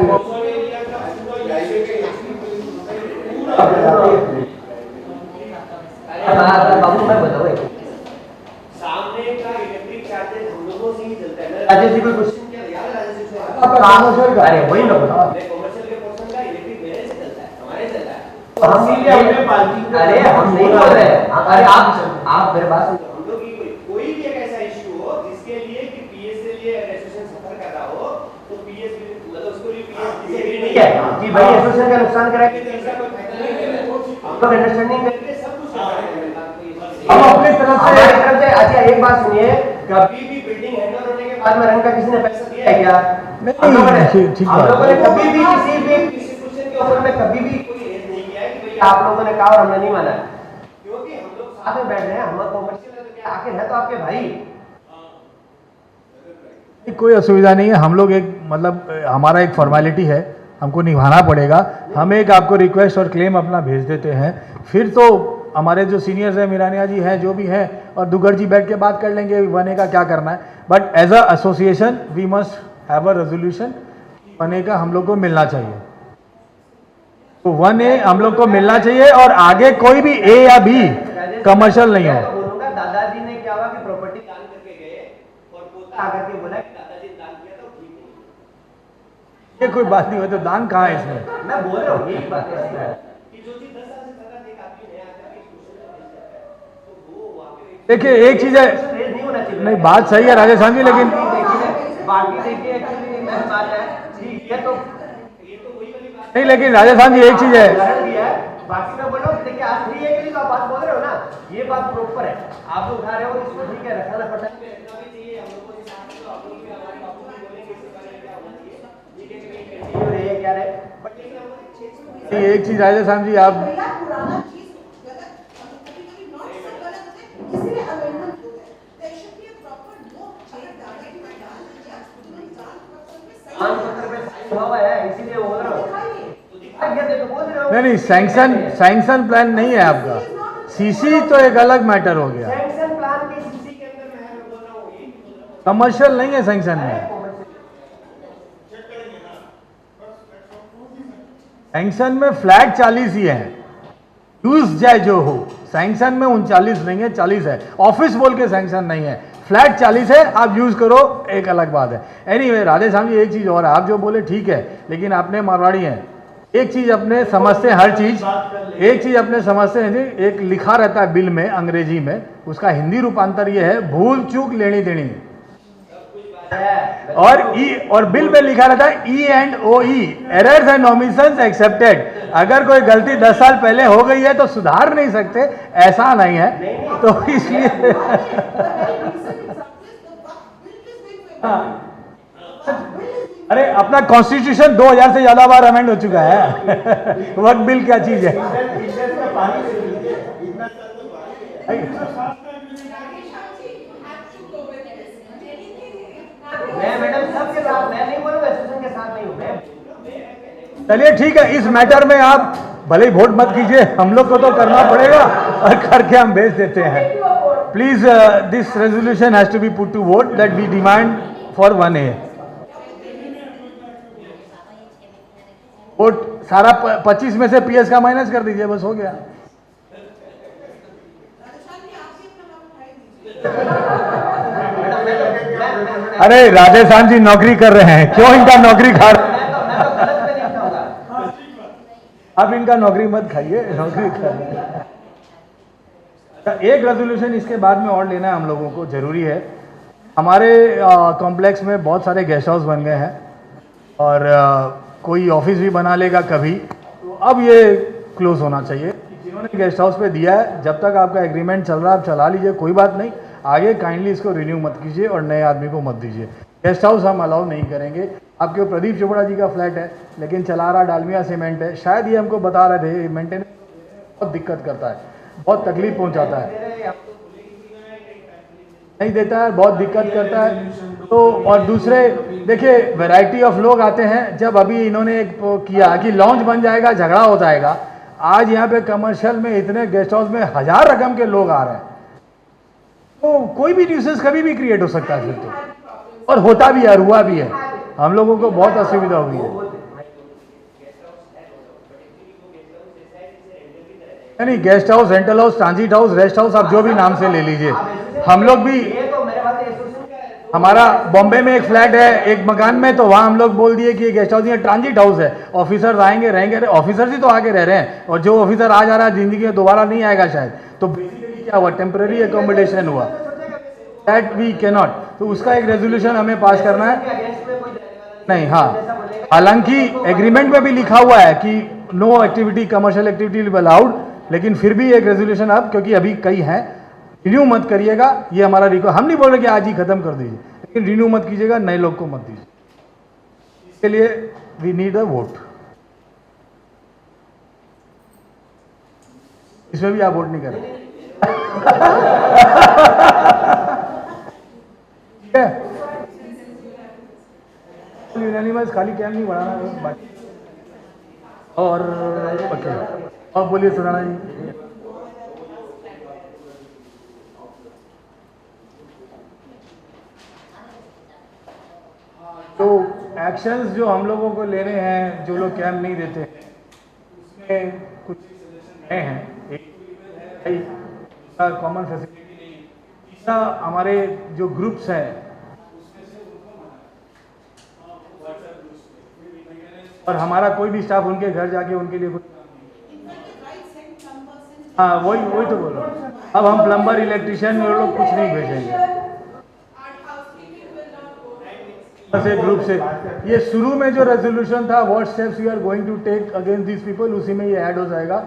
बाबू मैं बताऊँ सामने का इलेक्ट्रिक चार्जेस हम लोगों से ही चलता है। राजेश जी कोई क्वेश्चन क्या यार राजेश जी अरे वही ना बताओ कमर्शियल के पोर्शन का इलेक्ट्रिक मेरे से चलता है, हमारे चलता है। तो हम अरे हम नहीं बोल रहे हैं। अरे आप मेरे बात सुनो। हम लोग की कोई भी एक ऐसा इशू हो जिसके लिए कि पीएस से लिए एसोसिएशन सफर कर रहा हो तो पीएस मतलब उसको लिए पीएस डिसएग्री नहीं है कि भाई एसोसिएशन का नुकसान कराएंगे तो ऐसा कोई फायदा नहीं है। हम लोग अंडरस्टैंडिंग करके सब कुछ हम अपनी तरफ से अच्छा एक बात सुनिए, कभी भी बिल्डिंग हैंडओवर होने के बाद में रंग का किसी ने पैसा दिया है क्या? हम लोगों ने कभी भी किसी भी इंस्टीट्यूशन के ऊपर में कभी भी कोई रेज नहीं किया है कि भाई आप लोगों ने कहा और हमने नहीं माना, क्योंकि हम लोग साथ में बैठ रहे हैं। हम कॉमर्शियल है तो क्या आखिर है तो आपके भाई। कोई असुविधा नहीं है, हम लोग एक मतलब हमारा एक फॉर्मेलिटी है, हमको निभाना पड़ेगा। हम एक आपको रिक्वेस्ट और क्लेम अपना भेज देते हैं, फिर तो हमारे जो सीनियर्स हैं, मीरानिया जी हैं, जो भी हैं, और दुगर जी बैठ के बात कर लेंगे 1A का क्या करना है। But as a association we must have a resolution, 1A का हम लोग को मिलना चाहिए। तो 1A हम लोग को मिलना चाहिए और आगे कोई भी A या B कमर्शियल नहीं हो। बोलूंगा दादाजी ने क्या हुआ कि प्रॉपर्टी दान करके गए और पोता आकर के बोला कि दादाजी ने दान किया तो ठीक नहीं। ये कोई बात नहीं हो तो दान कहाँ है इसमें? मैं बोल रहा हूँ यही बात है कि जो चीज 10 साल से चल रहा है, एक आदमी नया आकर के सोशल में मिल जाता है तो वो वहां पे देखिए एक चीज है, नहीं होना चाहिए। नहीं बात सही है राजेश जी, लेकिन बाकी देखिए एक्चुअली मैं बात है ठीक है तो ये तो वही वाली बात नहीं, लेकिन राजस्थान जी एक चीज है, उदाहरण दिया है। बाकी मैं बोल रहा हूँ देखिए आज फ्री है के लिए तो आप बात बोल रहे हो ना, ये बात प्रॉपर है। आप जो उठा रहे हो इसको ठीक है रखना पड़ता है, रखना भी चाहिए। हम लोगों के साथ तो आप लोग भी हमारे बापू भी बोलेंगे इसके बारे में क्या होना चाहिए, ठीक है कि नहीं कंटिन्यू रहे क्या रहे। बट लेकिन हम एक चीज राजस्थान जी आप भैया पुराना चीज गलत कभी-कभी नॉट सब गलत होते हैं, इसीलिए अमेंडमेंट हो गए। There should be a proper no अगर दादा की मैं डाल दिया तुरंत जान पत्र पे सही दान पत्र पे साइन हुआ है इसीलिए बोल रहा हूँ। दिखाइए। तो दिखा दिया देखो बोल रहा हूँ। नहीं सैंक्शन प्लान नहीं है आपका, सीसी तो एक अलग मैटर हो गया, सैंक्शन प्लान के सीसी के अंदर मैं बोल रहा हूँ ये बोल रहा हूँ। कमर्शियल नहीं है सैंक्शन में। सैंक्शन में फ्लैट 40 ही है, यूज जाए जो हो। सैंक्शन में 39 नहीं है, 40 है। ऑफिस बोल के सैंक्शन नहीं है, फ्लैट 40 है, आप यूज करो एक अलग बात है। एनीवे राधेश्याम जी एक चीज और है, आप जो बोले ठीक है, लेकिन आपने मारवाड़ी हैं, एक चीज अपने समझते हैं, हर चीज एक चीज अपने समझते हैं जी। एक लिखा रहता है बिल में अंग्रेजी में, उसका हिंदी रूपांतर ये है भूल चूक लेनी देनी। और और बिल में लिखा रहता है E&OE, errors and omissions accepted. अगर कोई गलती 10 साल पहले हो गई है तो सुधार नहीं सकते, ऐसा नहीं है। तो इसलिए अरे अपना कॉन्स्टिट्यूशन 2000 से ज्यादा बार अमेंड हो चुका है। वक्त बिल क्या चीज है? मैं मैडम सबके साथ, मैं नहीं बोलूँ एसोसिएशन के साथ नहीं हूँ मैं। चलिए ठीक है, इस मैटर में आप भले ही वोट मत कीजिए, हम लोग को तो करना पड़ेगा और करके हम भेज देते हैं। Please this resolution has to be put to vote that we demand for 1A। Vote सारा 25 में से PS का माइनस कर दीजिए, बस हो गया। अरे राधेश्याम जी नौकरी कर रहे हैं, क्यों इनका नौकरी खा रहे हैं? आप इनका नौकरी मत खाइए, नौकरी खा रहे हैं। एक रेजोल्यूशन इसके बाद में और लेना है हम लोगों को, जरूरी है। हमारे कॉम्प्लेक्स में बहुत सारे गेस्ट हाउस बन गए हैं और कोई ऑफिस भी बना लेगा कभी, तो अब ये क्लोज होना चाहिए। जिन्होंने गेस्ट हाउस पे दिया है, जब तक आपका एग्रीमेंट चल रहा है आप चला लीजिए, कोई बात नहीं। आगे काइंडली इसको रिन्यू मत कीजिए और नए आदमी को मत दीजिए। गेस्ट हाउस हम अलाउ नहीं करेंगे। आपके प्रदीप चोपड़ा जी का फ्लैट है लेकिन चला रहा डालमिया सीमेंट है, शायद ये हमको बता रहे थे, मेंटेनेंस बहुत दिक्कत करता है, बहुत तकलीफ पहुंचाता है, नहीं देता है, बहुत दिक्कत करता है। तो और दूसरे देखिए वैरायटी ऑफ लोग आते हैं। जब अभी इन्होंने एक किया कि लॉन्च बन जाएगा, झगड़ा हो जाएगा, आज यहाँ पे कमर्शियल में इतने गेस्ट हाउस में 1000 रकम के लोग आ रहे हैं, तो कोई भी न्यूसेंस कभी भी क्रिएट हो सकता है फिर तो, और होता भी है, हुआ भी है। हम लोगों को बहुत असुविधा हुई है। नहीं, guest house, rental house, transit house, rest house, आप जो भी नाम से ले लीजिए। हम लोग भी, हमारा बॉम्बे में एक फ्लैट है एक मकान में, तो वहाँ हम लोग बोल दिए कि गेस्ट हाउस नहीं, ट्रांजिट हाउस है, ऑफिसर्स आएंगे रहेंगे। अरे ऑफिसर्स ही तो आके रह रहे हैं, और जो ऑफिसर आ जा रहा है जिंदगी में दोबारा नहीं आएगा शायद, तो बेसिकली क्या हुआ, टेम्पररी एकोमोडेशन हुआ। दैट वी कैन नॉट, तो उसका एक रेजोल्यूशन हमें पास करना है। नहीं, हाँ, हालांकि एग्रीमेंट में भी लिखा हुआ है कि no activity, commercial activity allowed, लेकिन फिर भी एक रेजोल्यूशन अब, क्योंकि अभी कई हैं, रिन्यू मत करिएगा। ये हमारा रिक्वेस्ट, हम नहीं बोल रहे कि आज ही खत्म कर दीजिए, लेकिन रिन्यू मत कीजिएगा, नए लोग को मत दीजिए। इसके लिए वी नीड अ वोट। इसमें भी आप वोट नहीं करें, ठीक है? यूनानिमस, खाली कैम नहीं बढ़ाना। और ओके, और बोलिए सुनाना जी। तो एक्शंस जो हम लोगों को लेने हैं, जो लोग कैम्प नहीं देते हैं, उसमें कुछ नए हैं। एक कॉमन फैसिलिटी नहीं, तीसरा हमारे जो ग्रुप्स हैं और हमारा कोई भी स्टाफ उनके घर जाके उनके लिए कुछ, हाँ वही तो बोल रहा हूँ। अब हम प्लम्बर, इलेक्ट्रिशियन, वो लोग कुछ नहीं भेजेंगे से ग्रुप से। ये शुरू में जो रेजोल्यूशन था, what steps we are going to take against this people, उसी में ये ऐड हो जाएगा।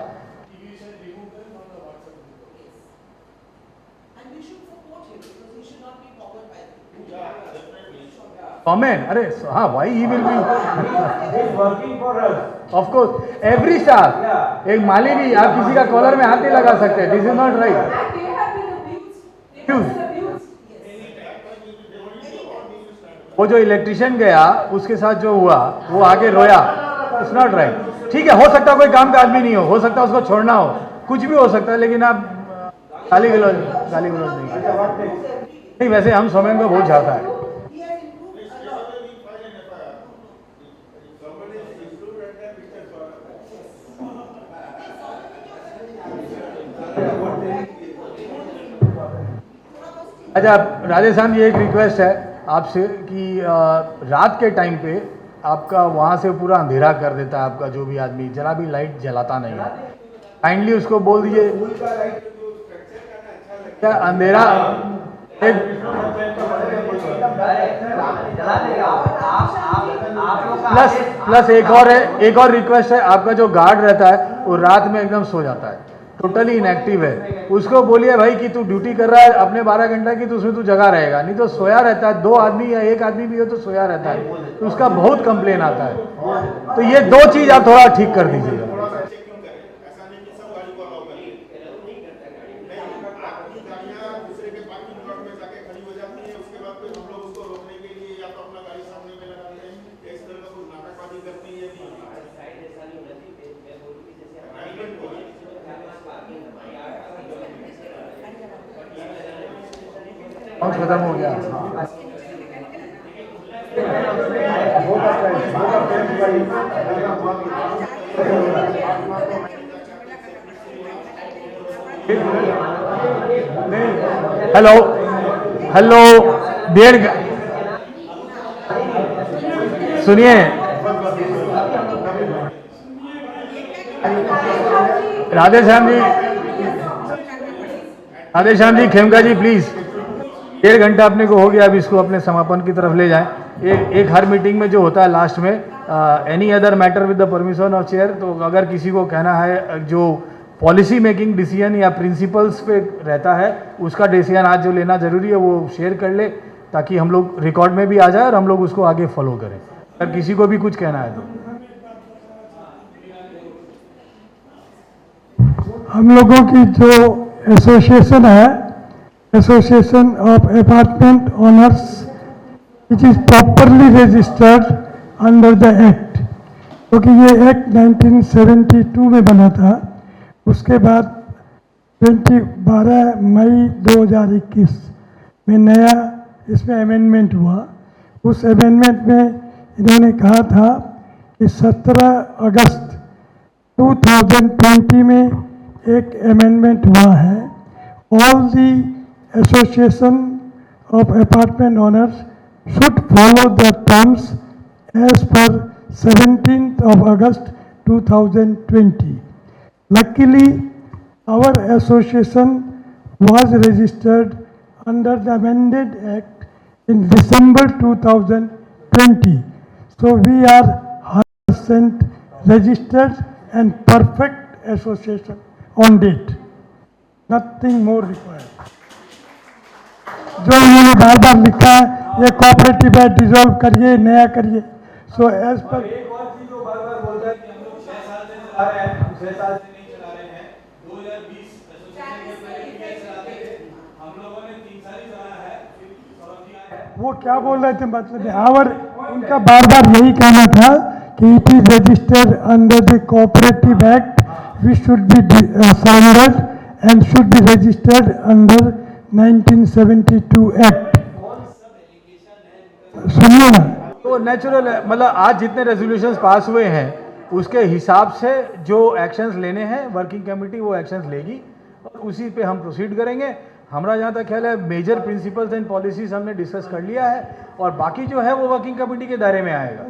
कॉमेंट, अरे हाँ, why he will be working for us, of course every staff. एक माली भी, आप किसी का कॉलर में हाथ नहीं लगा सकते, दिस इज नॉट राइट। वो जो इलेक्ट्रिशियन गया, उसके साथ जो हुआ, वो आगे रोया, इट्स नॉट राइट। ठीक है, हो सकता है कोई काम का आदमी नहीं हो सकता उसको छोड़ना हो, कुछ भी हो सकता है, लेकिन आप गाली गलौज नहीं। वैसे हम सोमेन को बहुत चाहता है। अच्छा राधेश्याम, ये एक रिक्वेस्ट है आपसे कि रात के टाइम पे आपका वहाँ से पूरा अंधेरा कर देता है आपका जो भी आदमी, जरा भी लाइट जलाता नहीं है, काइंडली उसको बोल दीजिए। क्या अंधेरा प्लस एक और रिक्वेस्ट है, आपका जो गार्ड रहता है वो रात में एकदम सो जाता है, टोटली इनएक्टिव है। उसको बोलिए भाई कि तू ड्यूटी कर रहा है अपने 12 घंटा की, तो उसमें तू जगा रहेगा, नहीं तो सोया रहता है। 2 आदमी या 1 आदमी भी हो तो सोया रहता है, तो उसका बहुत कंप्लेन आता है। तो ये 2 चीज़ आप थोड़ा ठीक कर दीजिएगा। खत्म हो गया। हेलो हेलो, सुनिए, राधेश्याम जी, खेमका जी प्लीज, 1.5 घंटा अपने को हो गया, अब इसको अपने समापन की तरफ ले जाएं। एक हर मीटिंग में जो होता है लास्ट में, any other matter with the permission of chair, तो अगर किसी को कहना है जो पॉलिसी मेकिंग डिसीजन या प्रिंसिपल्स पे रहता है उसका डिसीजन आज जो लेना जरूरी है वो शेयर कर ले, ताकि हम लोग रिकॉर्ड में भी आ जाए और हम लोग उसको आगे फॉलो करें। अगर किसी को भी कुछ कहना है तो हम लोगों की जो एसोसिएशन है, association of apartment owners, which is properly registered under the act, क्योंकि ये एक्ट 1972 में बना था। उसके बाद 12 मई 2021 में नया इसमें अमेंडमेंट हुआ। उस अमेंडमेंट में इन्होंने कहा था कि 17 अगस्त 2020 में एक अमेंडमेंट हुआ है। All the association of apartment owners should follow the terms as per 17th of August 2020. Luckily, our association was registered under the amended act in December 2020. So we are 100% registered and perfect association on date. Nothing more required. जो उन्होंने बार बार लिखा है, ये cooperative है, dissolve करिए, नया करिए। So as per एक और चीज जो बार बार बोलता है कि हम लोग 6 साल से चला रहे हैं, हम 6 साल से नहीं चला रहे हैं। 2020 एसोसिएशन के पहले भी कैसे चलाते थे, हम लोगों ने 3 साल ही चलाया है, फिर सौरभ जी आए हैं। वो क्या बोल रहे थे, मतलब और उनका बार बार यही कहना था कि it is registered under the cooperative act, we should be surrendered and should be registered under 1972 act. सुनिए ना, तो नेचुरल है, मतलब आज जितने रेजोल्यूशंस पास हुए हैं उसके हिसाब से जो एक्शंस लेने हैं वर्किंग कमेटी वो एक्शंस लेगी और उसी पे हम प्रोसीड करेंगे। हमारा जहाँ तक ख्याल है मेजर प्रिंसिपल्स एंड पॉलिसीज हमने डिस्कस कर लिया है और बाकी जो है वो वर्किंग कमेटी के दायरे में आएगा।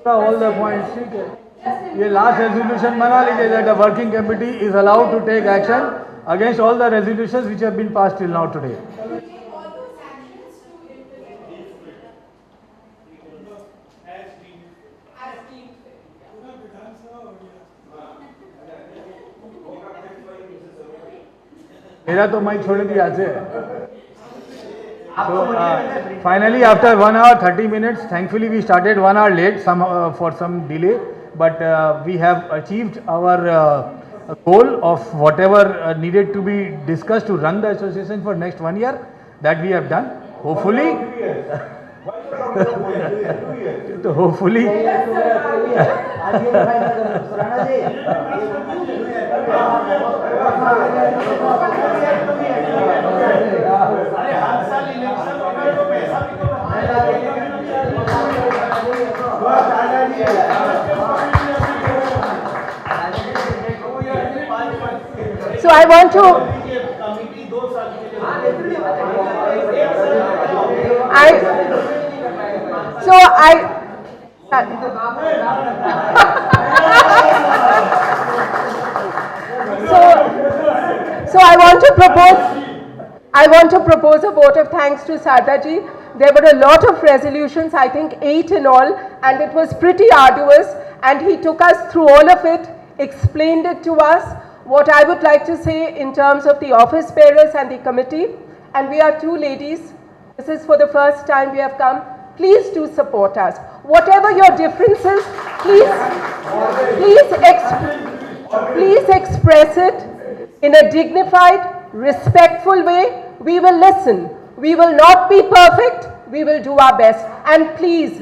ऑल द पॉइंट्स ठीक है, ये लास्ट रेजोल्यूशन बना लीजिए that the working committee is allowed to take action against all the resolutions which have been passed till now today. मेरा तो माइक छोड़ दिया आज से। So finally, after 1 hour 30 minutes, thankfully we started 1 hour late, for some delay, but we have achieved our goal of whatever needed to be discussed to run the association for next 1 year. That we have done. Hopefully, so hopefully. So I want to. So I want to propose a vote of thanks to Sardaji. There were a lot of resolutions, I think 8 in all, and it was pretty arduous, and he took us through all of it, explained it to us. What I would like to say in terms of the office bearers and the committee, and we are 2 ladies, this is for the first time we have come, please do support us. Whatever your differences, please express it in a dignified, respectful way. We will listen. We will not be perfect. We will do our best. And please,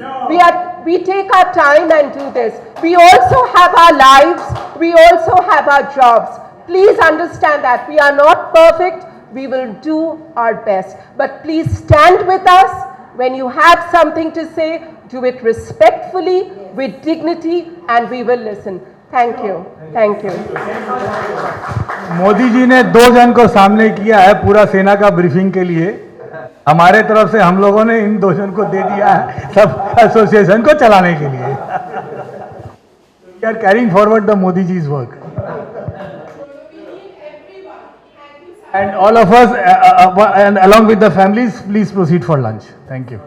we take our time and do this. We also have our lives. We also have our jobs. Please understand that we are not perfect. We will do our best. But please stand with us. When you have something to say, do it respectfully, with dignity, and we will listen. Thank you. Thank you. Modi ji ने 2 जन को सामने किया है पूरा सेना का briefing के लिए। हमारे तरफ से हम लोगों ने इन 2 जन को दे दिया है सब एसोसिएशन को चलाने के लिए। We are carrying forward the Modi ji's work. And all of us, and along with the families, please proceed for lunch. Thank you.